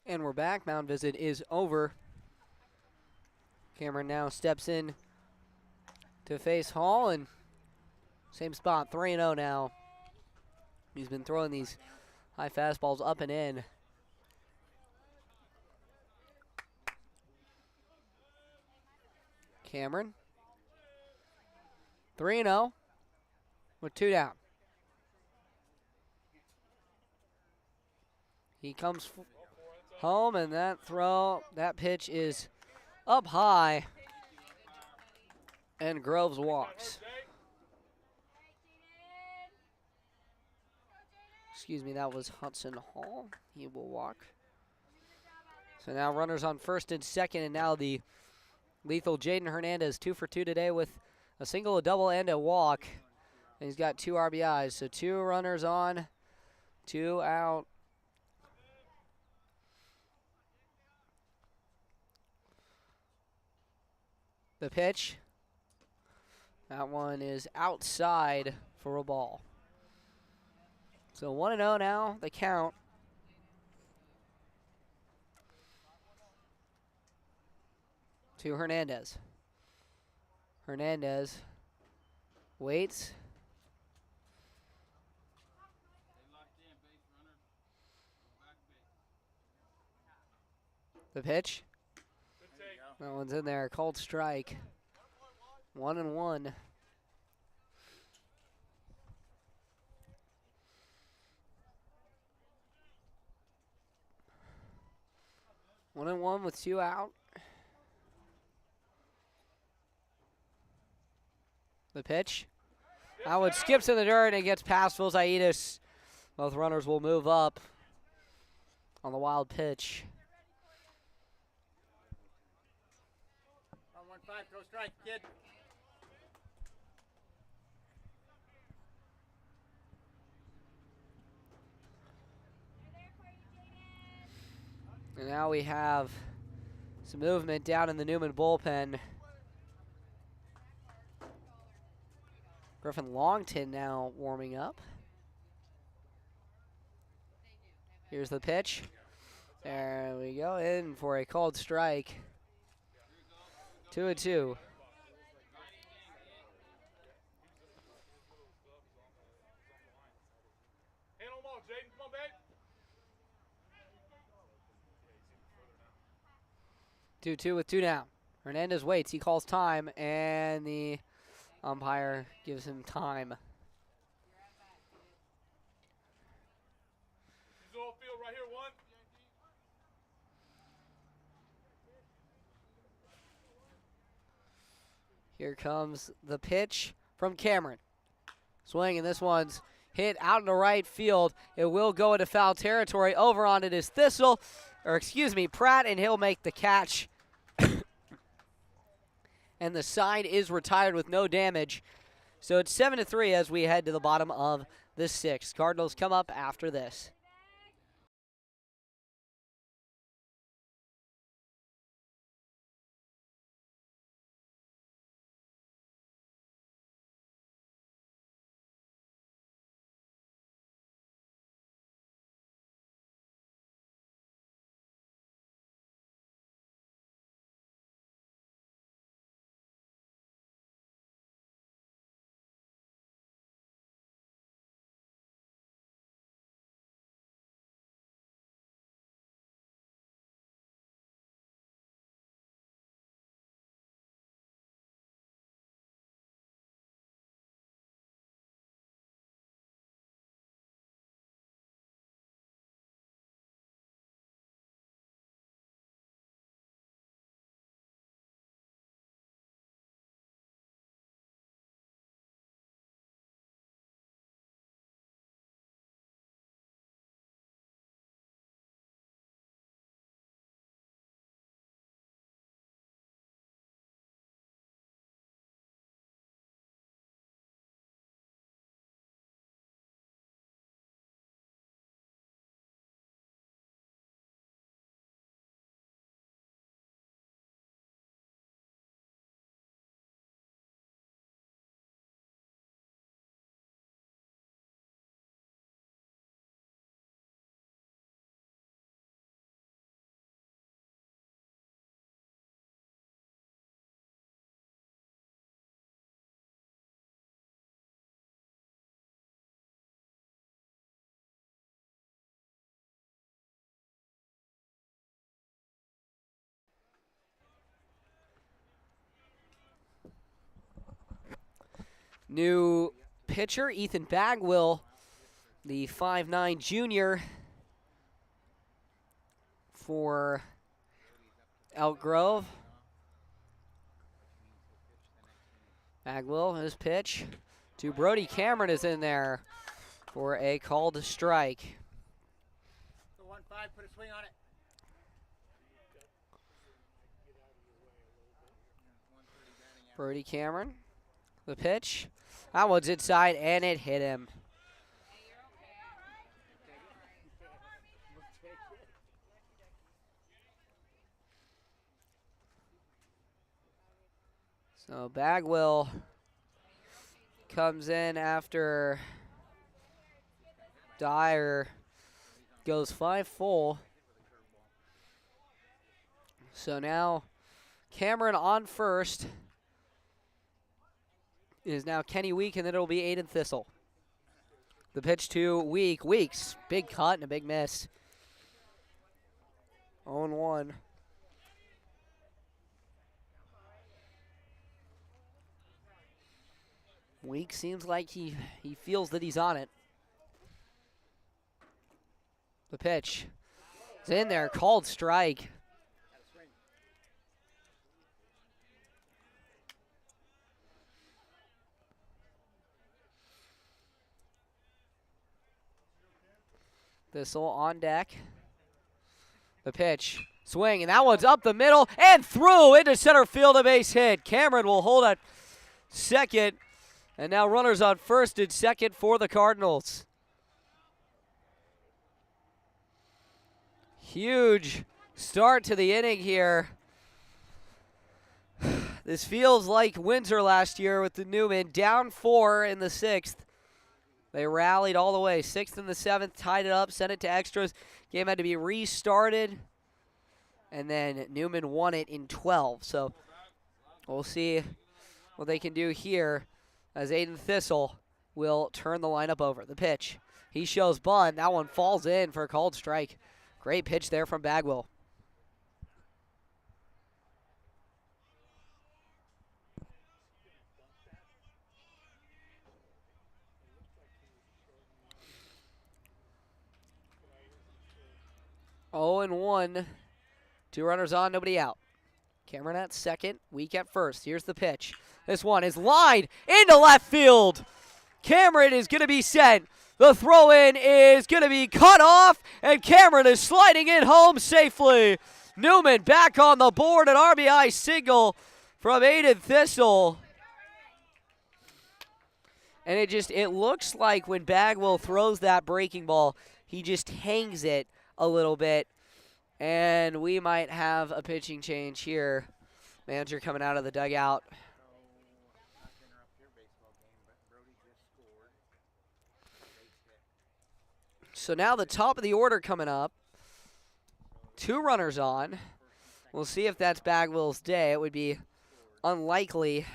And we're back. Mound visit is over. Cameron now steps in to face Hall, and same spot, 3-0 now. He's been throwing these high fastballs up and in. Cameron, 3-0 with 2 down. He comes home, and that pitch is up high, and Groves walks. Excuse me, that was Hudson Hall. He will walk. So now runners on first and second, and now the lethal Jaden Hernandez, 2 for 2 today with a single, a double, and a walk. And he's got 2 RBIs, so 2 runners on, 2 out. The pitch, that one is outside for a ball. So 1-0 now, the count. To Hernandez. Hernandez waits. The pitch. That one's in there. Called strike. 1-1. One and one with 2 out. The pitch. That one skips in the dirt and gets past Vilzaitis. Both runners will move up on the wild pitch. 1-5, throw strike, kid. And now we have some movement down in the Newman bullpen. Griffin Longton now warming up. Here's the pitch. There we go, in for a called strike. 2-2. Handle them all, Jaden. Come on, babe. 2-2 with 2 down. Hernandez waits. He calls time, and the umpire gives him time. Use all field right here, 1. Here comes the pitch from Cameron. Swing, and this one's hit out in the right field. It will go into foul territory. Over on it is Pratt, and he'll make the catch. And the side is retired with no damage. So it's 7-3 as we head to the bottom of the 6th. Cardinals come up after this. New pitcher, Ethan Bagwell, the 5'9 junior, for Elk Grove. Bagwell, his pitch to Brody Cameron is in there for a called strike. The 1-5, put a swing on it. Brody Cameron, the pitch. That one's inside, and it hit him. So Bagwell comes in after Dyer goes 5 full. So now Cameron on first. It is now Kenny Week, and then it'll be Aiden Thistle. The pitch to Week. Weeks, big cut and a big miss. 0-1. Week seems like he feels that he's on it. The pitch. It's in there, called strike. Thistle on deck. The pitch. Swing, and that one's up the middle and through into center field, a base hit. Cameron will hold at second. And now runners on first and second for the Cardinals. Huge start to the inning here. This feels like Windsor last year with the Newman. Down 4 in the 6th. They rallied all the way. 6th and the 7th, tied it up, sent it to extras. Game had to be restarted. And then Newman won it in 12. So we'll see what they can do here as Aiden Thistle will turn the lineup over. The pitch. He shows bunt. That one falls in for a called strike. Great pitch there from Bagwell. Oh and 1. 2 runners on, nobody out. Cameron at second, Week at first. Here's the pitch. This one is lined into left field. Cameron is going to be sent. The throw-in is going to be cut off, and Cameron is sliding it home safely. Newman back on the board, an RBI single from Aiden Thistle. And it looks like when Bagwell throws that breaking ball, he just hangs it a little bit. And we might have a pitching change here. Manager coming out of the dugout. So now the top of the order coming up. 2 runners on. We'll see if that's Bagwell's day. It would be unlikely.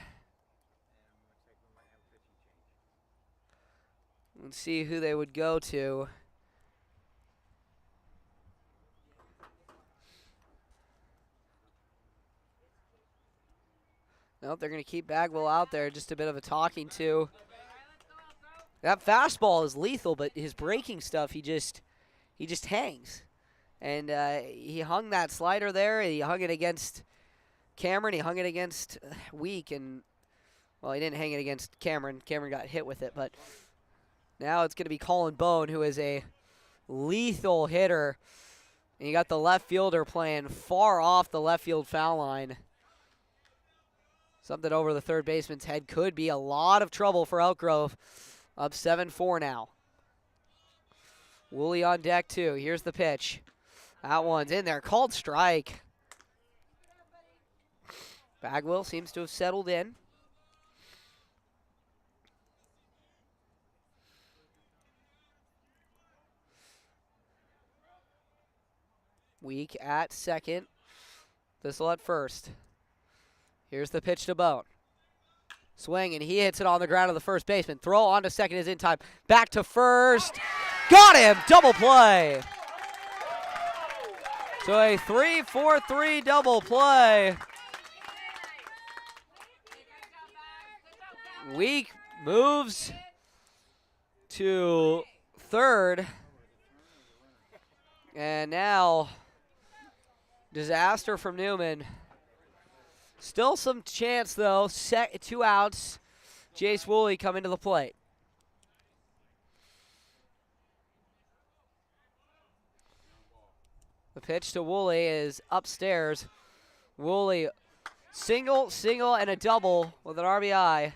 Let's see who they would go to. Nope, they're going to keep Bagwell out there. Just a bit of a talking to. That fastball is lethal, but his breaking stuff, he just hangs. And he hung that slider there. He hung it against Cameron. He hung it against Week. And, well, he didn't hang it against Cameron. Cameron got hit with it. But now it's going to be Colin Bone, who is a lethal hitter. And you got the left fielder playing far off the left field foul line. Something over the third baseman's head could be a lot of trouble for Elk Grove. Up 7-4 now. Woolley on deck too. Here's the pitch. That one's in there. Called strike. Bagwell seems to have settled in. Week at second. Thistle at first. Here's the pitch to Bone. Swing, and he hits it on the ground of the first baseman. Throw on to second is in time. Back to first. Got him! Double play. So a 3-4-3 double play. Week moves to third. And now Disaster from Newman. Still some chance, though. 2 outs. Jace Woolley coming to the plate. The pitch to Woolley is upstairs. Woolley, single, and a double with an RBI.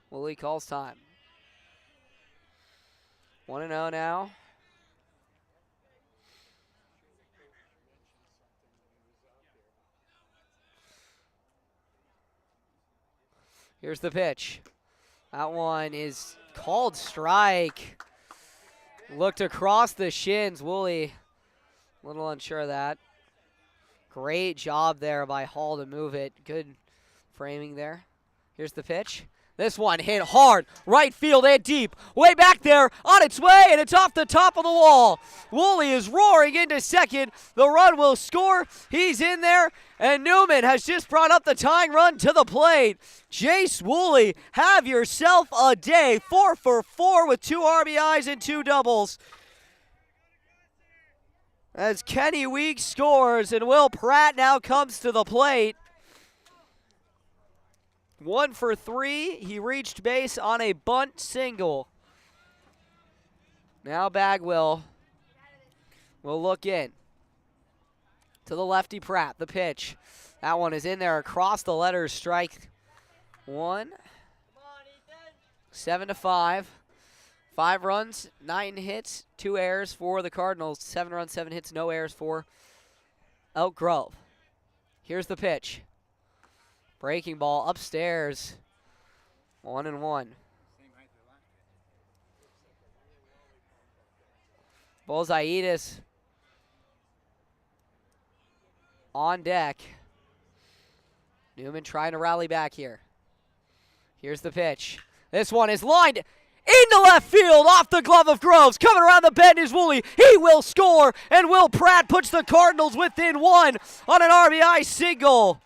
Woolley calls time. 1-0 now. Here's the pitch. That one is called strike. Looked across the shins. Woolley, a little unsure of that. Great job there by Hall to move it. Good framing there. Here's the pitch. This one hit hard, right field and deep. Way back there, on its way, and it's off the top of the wall. Woolley is roaring into second. The run will score. He's in there, and Newman has just brought up the tying run to the plate. Jace Woolley, have yourself a day. 4 for 4 with 2 RBIs and 2 doubles. As Kenny Weeks scores, and Will Pratt now comes to the plate. 1 for 3. He reached base on a bunt single. Now Bagwell will look in to the lefty Pratt. The pitch. That one is in there across the letters. Strike 1. 7-5. 5 runs, 9 hits, 2 errors for the Cardinals. 7 runs, 7 hits, no errors for Elk Grove. Here's the pitch. Breaking ball upstairs. 1-1. Bolzaitis on deck. Newman trying to rally back here. Here's the pitch. This one is lined into left field off the glove of Groves. Coming around the bend is Woolley. He will score, and Will Pratt puts the Cardinals within 1 on an RBI single.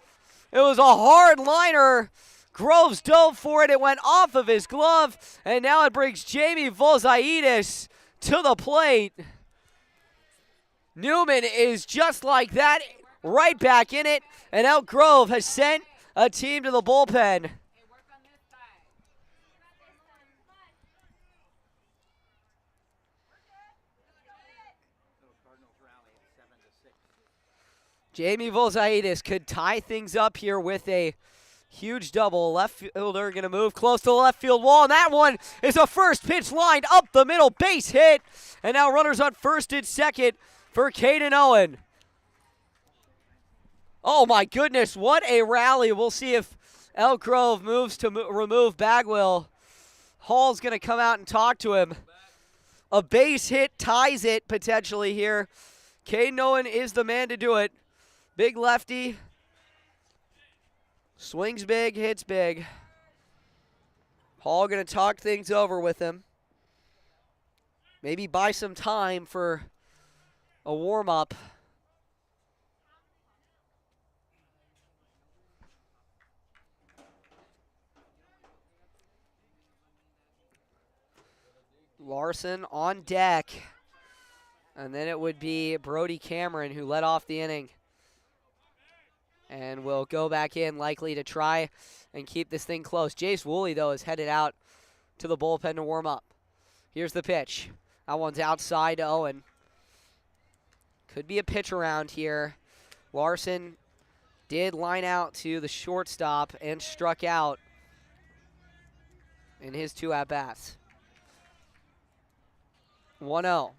It was a hard liner. Groves dove for it. It went off of his glove, and now it brings Jamie Volzaitis to the plate. Newman is just like that, right back in it, and Elk Grove has sent a team to the bullpen. Jamie Volzaitis could tie things up here with a huge double. Left fielder going to move close to the left field wall, and that one is a first pitch lined up the middle, base hit. And now runners on first and second for Caden Owen. Oh my goodness, what a rally. We'll see if Elk Grove moves to remove Bagwell. Hall's going to come out and talk to him. A base hit ties it potentially here. Caden Owen is the man to do it. Big lefty. Swings big, hits big. Hall going to talk things over with him. Maybe buy some time for a warm-up. Larson on deck. And then it would be Brody Cameron who led off the inning. And will go back in, likely to try and keep this thing close. Jace Woolley, though, is headed out to the bullpen to warm up. Here's the pitch. That one's outside to Owen. Could be a pitch around here. Larson did line out to the shortstop and struck out in his 2 at-bats. 1-0.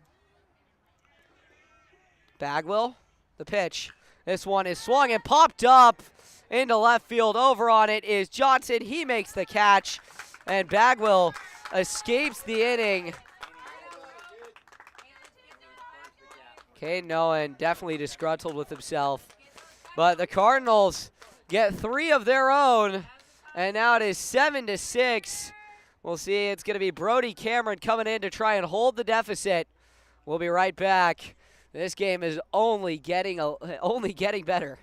Bagwell, the pitch. This one is swung and popped up into left field. Over on it is Johnson. He makes the catch, and Bagwell escapes the inning. Caden Owen definitely disgruntled with himself. But the Cardinals get 3 of their own, and now it is 7-6. We'll see. It's going to be Brody Cameron coming in to try and hold the deficit. We'll be right back. This game is only getting better.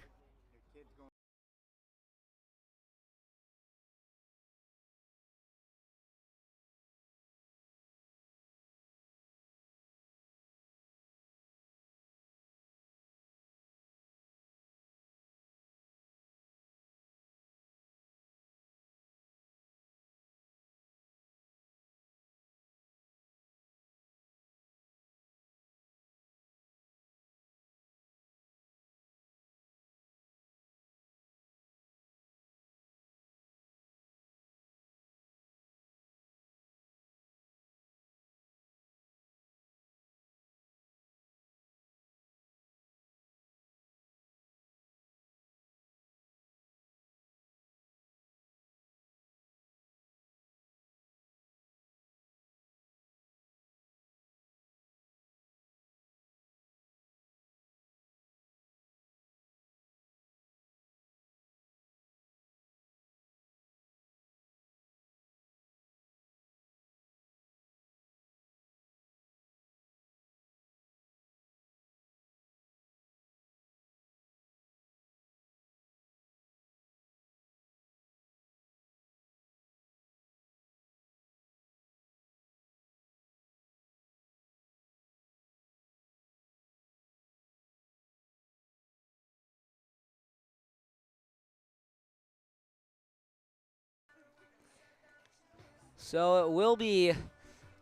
So it will be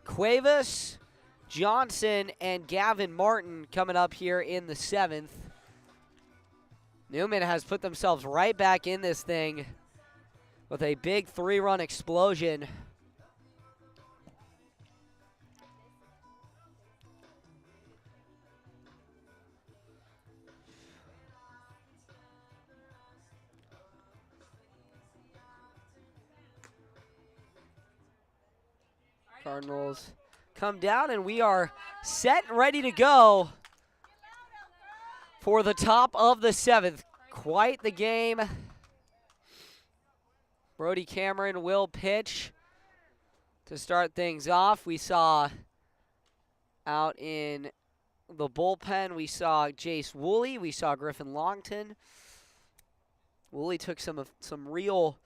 Cuevas, Johnson, and Gavin Martin coming up here in the 7th. Newman has put themselves right back in this thing with a big 3-run explosion. Cardinals come down, and we are set and ready to go for the top of the 7th. Quite the game. Brody Cameron will pitch to start things off. We saw out in the bullpen, we saw Jace Woolley. We saw Griffin Longton. Woolley took some real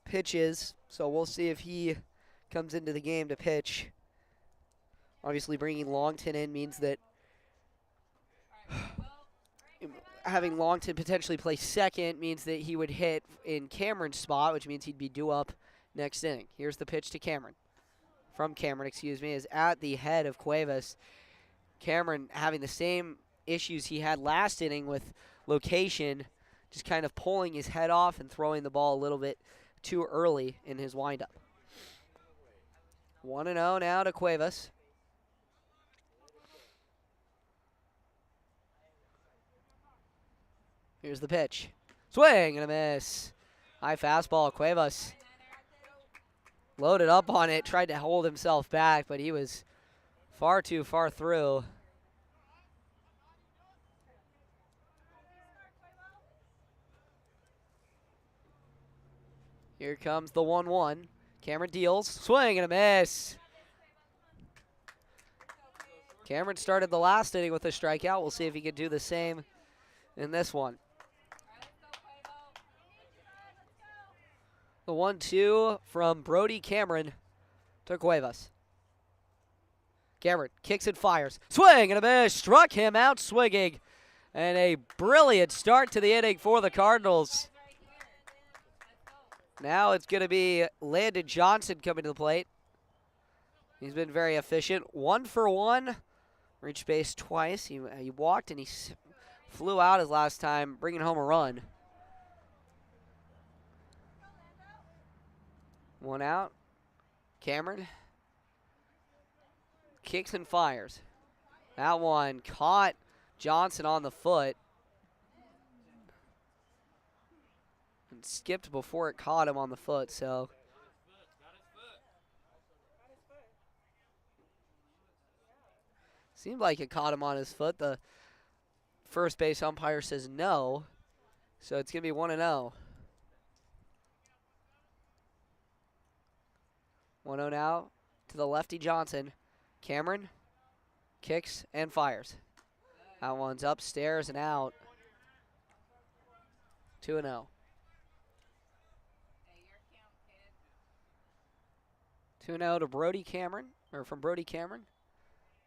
pitches, so we'll see if he comes into the game to pitch. Obviously, bringing Longton in means that having Longton potentially play second means that he would hit in Cameron's spot, which means he'd be due up next inning. Here's the pitch to Cameron. From Cameron, excuse me, is at the head of Cuevas. Cameron having the same issues he had last inning with location, just kind of pulling his head off and throwing the ball a little bit too early in his windup. 1-0 now to Cuevas. Here's the pitch. Swing and a miss. High fastball. Cuevas loaded up on it, tried to hold himself back, but he was far too far through. Here comes the 1-1. Cameron deals. Swing and a miss. Cameron started the last inning with a strikeout. We'll see if he can do the same in this one. The 1-2 from Brody Cameron to Cuevas. Cameron kicks and fires. Swing and a miss. Struck him out swinging. And a brilliant start to the inning for the Cardinals. Now it's going to be Landon Johnson coming to the plate. He's been very efficient. 1 for 1. Reached base twice. He walked and he flew out his last time, bringing home a run. 1 out. Cameron kicks and fires. That one caught Johnson on the foot. And skipped before it caught him on the foot, so. Seemed like it caught him on his foot. The first base umpire says no, so it's going to be 1-0. 1-0 now to the lefty Johnson. Cameron kicks and fires. That one's upstairs and out. 2-0. 2-0 to Brody Cameron, or from Brody Cameron.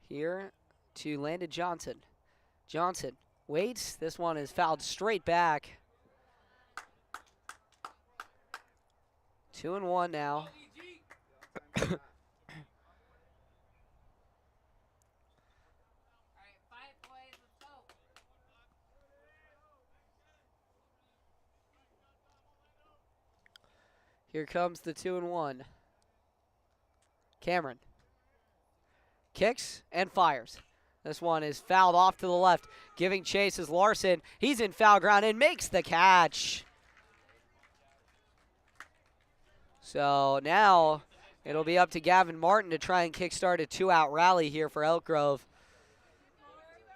Here to Landon Johnson. Johnson waits. This one is fouled straight back. 2-1 now. Here comes the 2-1. Cameron kicks and fires. This one is fouled off to the left. Giving chase is Larson. He's in foul ground and makes the catch. So now it'll be up to Gavin Martin to try and kickstart a 2-out rally here for Elk Grove.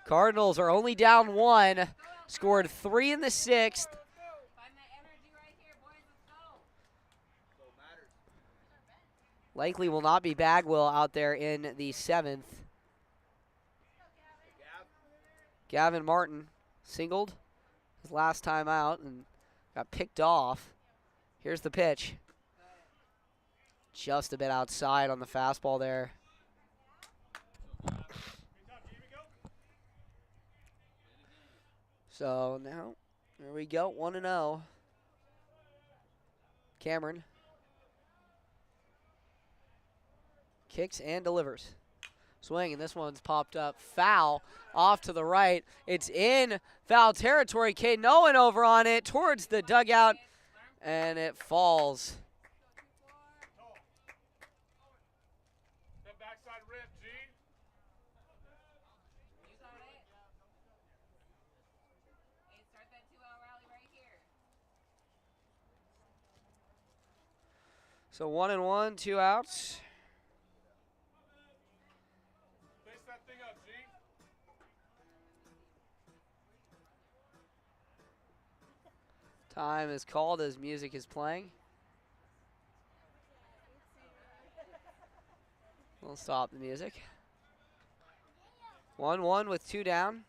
Cardinals are only down 1. Scored 3 in the 6th. Likely will not be Bagwell out there in the 7th. Gavin Martin singled his last time out and got picked off. Here's the pitch. Just a bit outside on the fastball there. So now, there we go, 1-0. Kicks and delivers. Swing, and this one's popped up. Foul off to the right. It's in foul territory. Cade Newman over on it towards the dugout, and it falls. The backside rip, G. You got it. Hey, start that 2-out rally right here. So 1-1, 2 outs. Face that thing up, G. Time is called as music is playing. We'll stop the music. 1-1 with 2 down.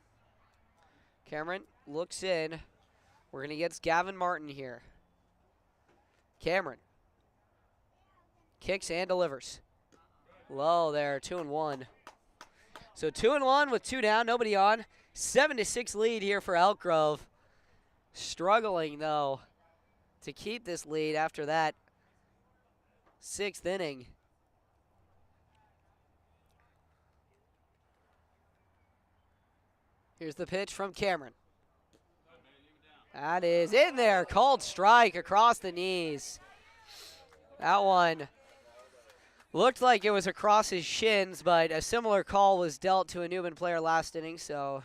Cameron looks in. We're going to get Gavin Martin here. Cameron kicks and delivers. Low there, 2-1. So 2-1 with 2 down, nobody on. 7-6 lead here for Elk Grove. Struggling, though, to keep this lead after that 6th inning. Here's the pitch from Cameron. That is in there. Called strike across the knees. That one looked like it was across his shins, but a similar call was dealt to a Newman player last inning, so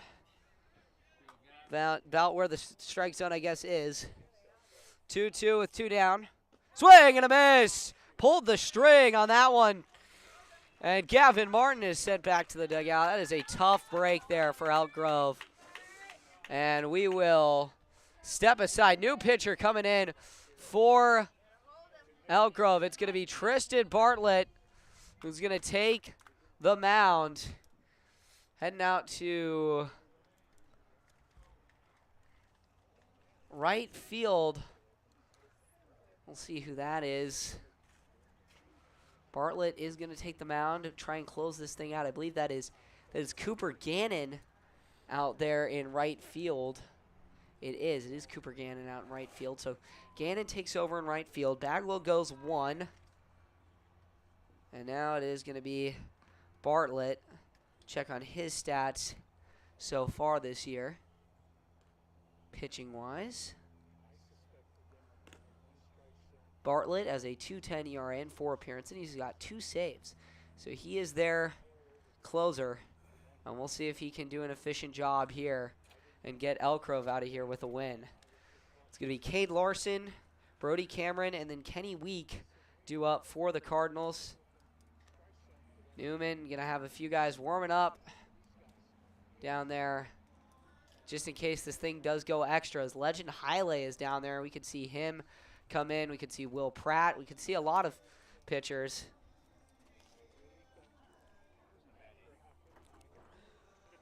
about where the strike zone, I guess, is. 2-2 with 2 down. Swing and a miss. Pulled the string on that one. And Gavin Martin is sent back to the dugout. That is a tough break there for Elk Grove. And we will step aside. New pitcher coming in for Elk Grove. It's going to be Tristan Bartlett, who's going to take the mound. Heading out to right field. We'll see who that is. Bartlett is going to take the mound to try and close this thing out. I believe that is Cooper Gannon out there in right field. It is Cooper Gannon out in right field. So Gannon takes over in right field. Bagwell goes 1. And now it is going to be Bartlett. Check on his stats so far this year, pitching-wise. Bartlett has a 2.10 ERA in 4 appearances. He's got 2 saves. So he is their closer. And we'll see if he can do an efficient job here and get Elk Grove out of here with a win. It's going to be Cade Larson, Brody Cameron, and then Kenny Week due up for the Cardinals. Newman going to have a few guys warming up down there just in case this thing does go extras. Legend Haile is down there. We could see him come in. We could see Will Pratt. We could see a lot of pitchers.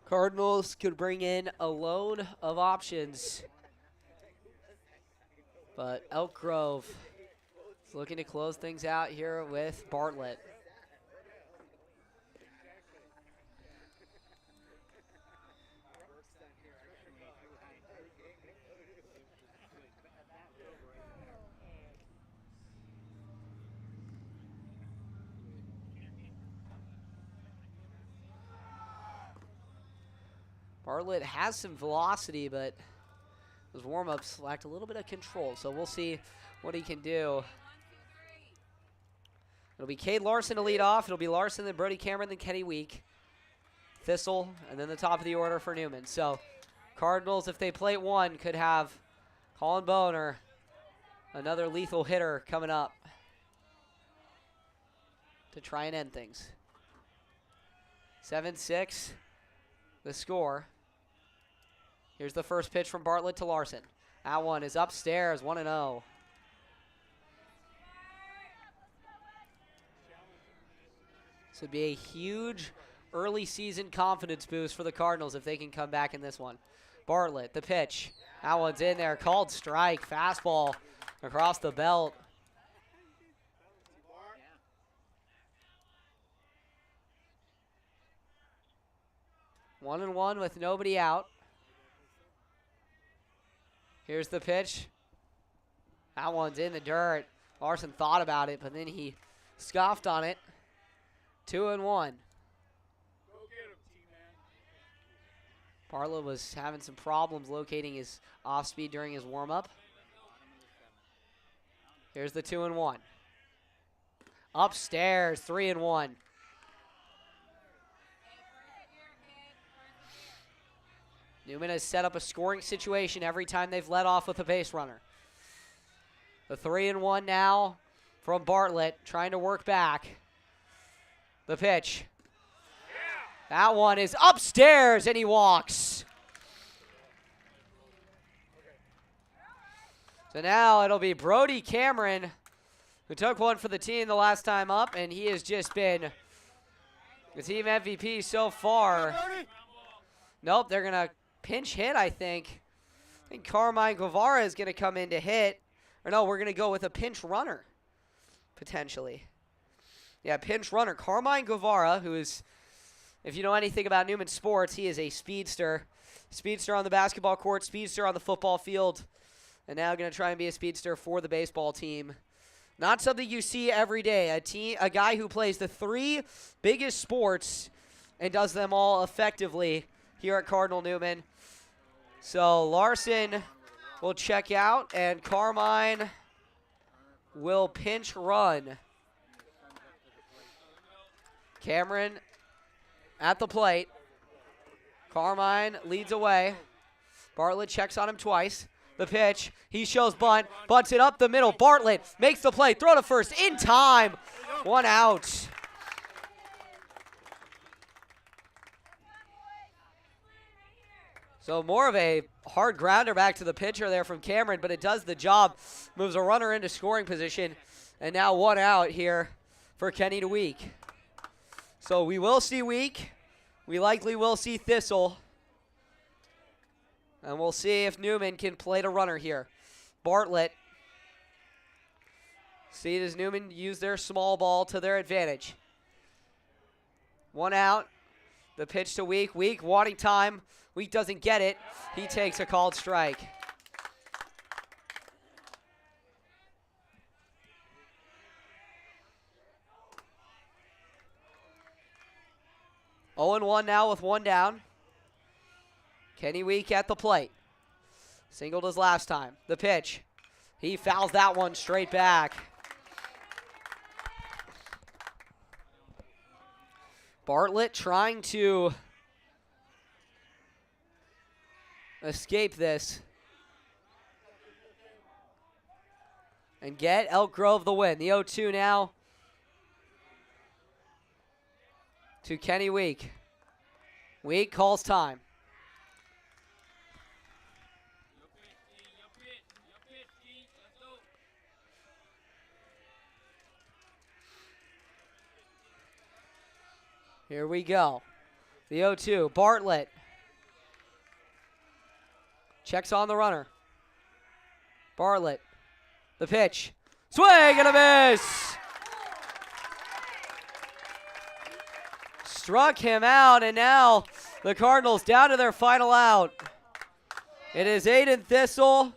Cardinals could bring in a load of options. But Elk Grove is looking to close things out here with Bartlett. Bartlett has some velocity, but those warm-ups lacked a little bit of control, so we'll see what he can do. It'll be Cade Larson to lead off. It'll be Larson, then Brody Cameron, then Kenny Week. Thistle, and then the top of the order for Newman. So Cardinals, if they plate 1, could have Colin Boner, another lethal hitter coming up to try and end things. 7-6, the score. Here's the first pitch from Bartlett to Larson. That one is upstairs, 1-0. This would be a huge early season confidence boost for the Cardinals if they can come back in this one. Bartlett, the pitch. That one's in there, called strike, fastball across the belt. One and one with nobody out. Here's the pitch. That one's in the dirt. Larson thought about it, but then he scoffed on it. 2-1. Go get him, T-Man. Bartlett was having some problems locating his off speed during his warm-up. Here's the 2-1. Upstairs, 3-1. Newman has set up a scoring situation every time they've led off with a base runner. The 3-1 now from Bartlett, trying to work back. The pitch. That one is upstairs, and he walks. So now it'll be Brody Cameron, who took one for the team the last time up, and he has just been the team MVP so far. Nope, they're going to pinch hit, I think. I think Carmine Guevara is going to come in to hit. Or no, we're going to go with a pinch runner, potentially. Yeah, pinch runner. Carmine Guevara, who is, if you know anything about Newman sports, he is a speedster. Speedster on the basketball court, speedster on the football field, and now going to try and be a speedster for the baseball team. Not something you see every day. A guy who plays the 3 biggest sports and does them all effectively here at Cardinal Newman. So Larson will check out, and Carmine will pinch run. Cameron at the plate. Carmine leads away. Bartlett checks on him twice. The pitch, he shows bunt, bunts it up the middle. Bartlett makes the play, throw to first in time. 1 out. So more of a hard grounder back to the pitcher there from Cameron, but it does the job. Moves a runner into scoring position. And now 1 out here for Kenny DeWeek. So we will see Week. We likely will see Thistle. And we'll see if Newman can play the runner here. Bartlett. See, does Newman use their small ball to their advantage? 1 out. The pitch to Week. Week wanting time. Week doesn't get it. He takes a called strike. Oh and 1 now with 1 down. Kenny Week at the plate. Singled his last time. The pitch. He fouls that one straight back. Bartlett trying to escape this and get Elk Grove the win. The 0-2 now to Kenny Week. Week calls time. Here we go. The 0-2. Bartlett checks on the runner. Bartlett. The pitch. Swing and a miss. Struck him out, and now the Cardinals down to their final out. It is Aiden Thistle.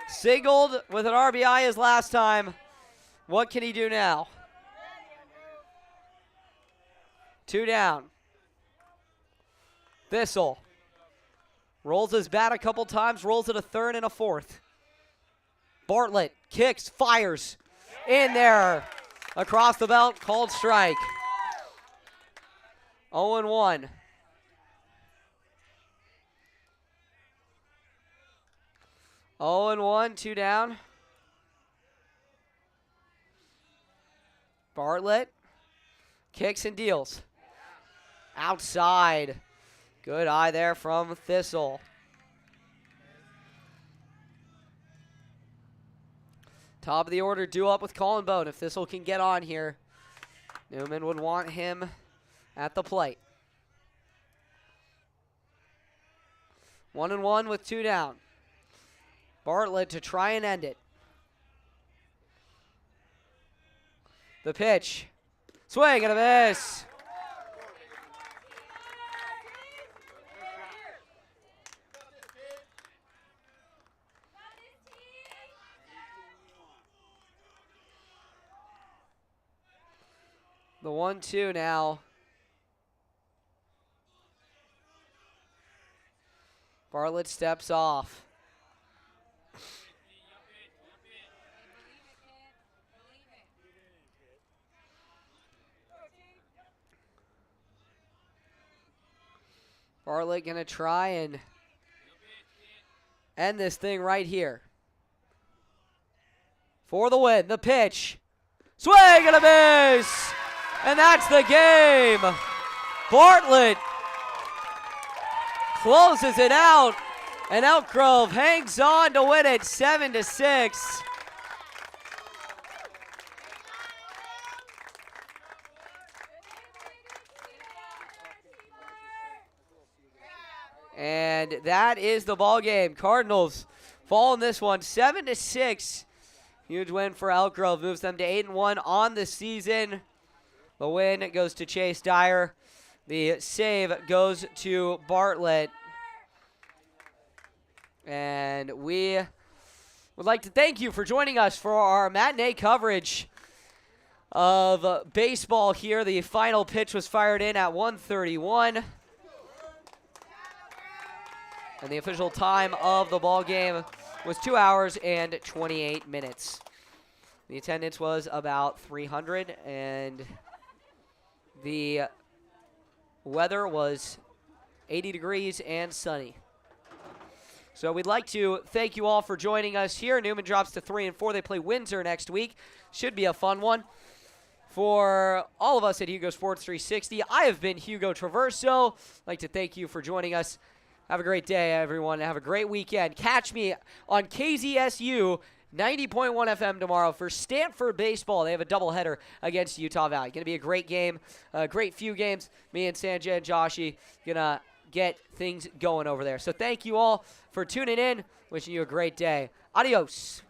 Singled with an RBI his last time. What can he do now? 2 down. Thistle rolls his bat a couple times, rolls it a third and a fourth. Bartlett kicks, fires in there. Across the belt, called strike. 0-1. Oh and 1, 2 down. Bartlett kicks and deals. Outside. Good eye there from Thistle. Top of the order, due up with Colin Bone. If Thistle can get on here, Newman would want him at the plate. 1-1 with 2 down. Bartlett to try and end it. The pitch. Swing and a miss. The 1-2 now. Bartlett steps off. Bartlett going to try and end this thing right here. For the win, the pitch. Swing and a miss! And that's the game. Bartlett closes it out, and Elk Grove hangs on to win it 7-6. And that is the ball game. Cardinals fall in this one 7-6. Huge win for Elk Grove. Moves them to 8-1 on the season. The win goes to Chase Dyer. The save goes to Bartlett. And we would like to thank you for joining us for our matinee coverage of baseball here. The final pitch was fired in at 1:31. And the official time of the ball game was 2 hours and 28 minutes. The attendance was about 300, and the weather was 80 degrees and sunny. So we'd like to thank you all for joining us here. Newman drops to 3-4. They play Windsor next week. Should be a fun one. For all of us at Hugo Sports 360, I have been Hugo Traverso. I'd like to thank you for joining us. Have a great day, everyone. Have a great weekend. Catch me on KZSU 90.1 FM tomorrow for Stanford baseball. They have a doubleheader against Utah Valley. Going to be a great game, a great few games. Me and Sanjay and Joshi going to get things going over there. So thank you all for tuning in. Wishing you a great day. Adios.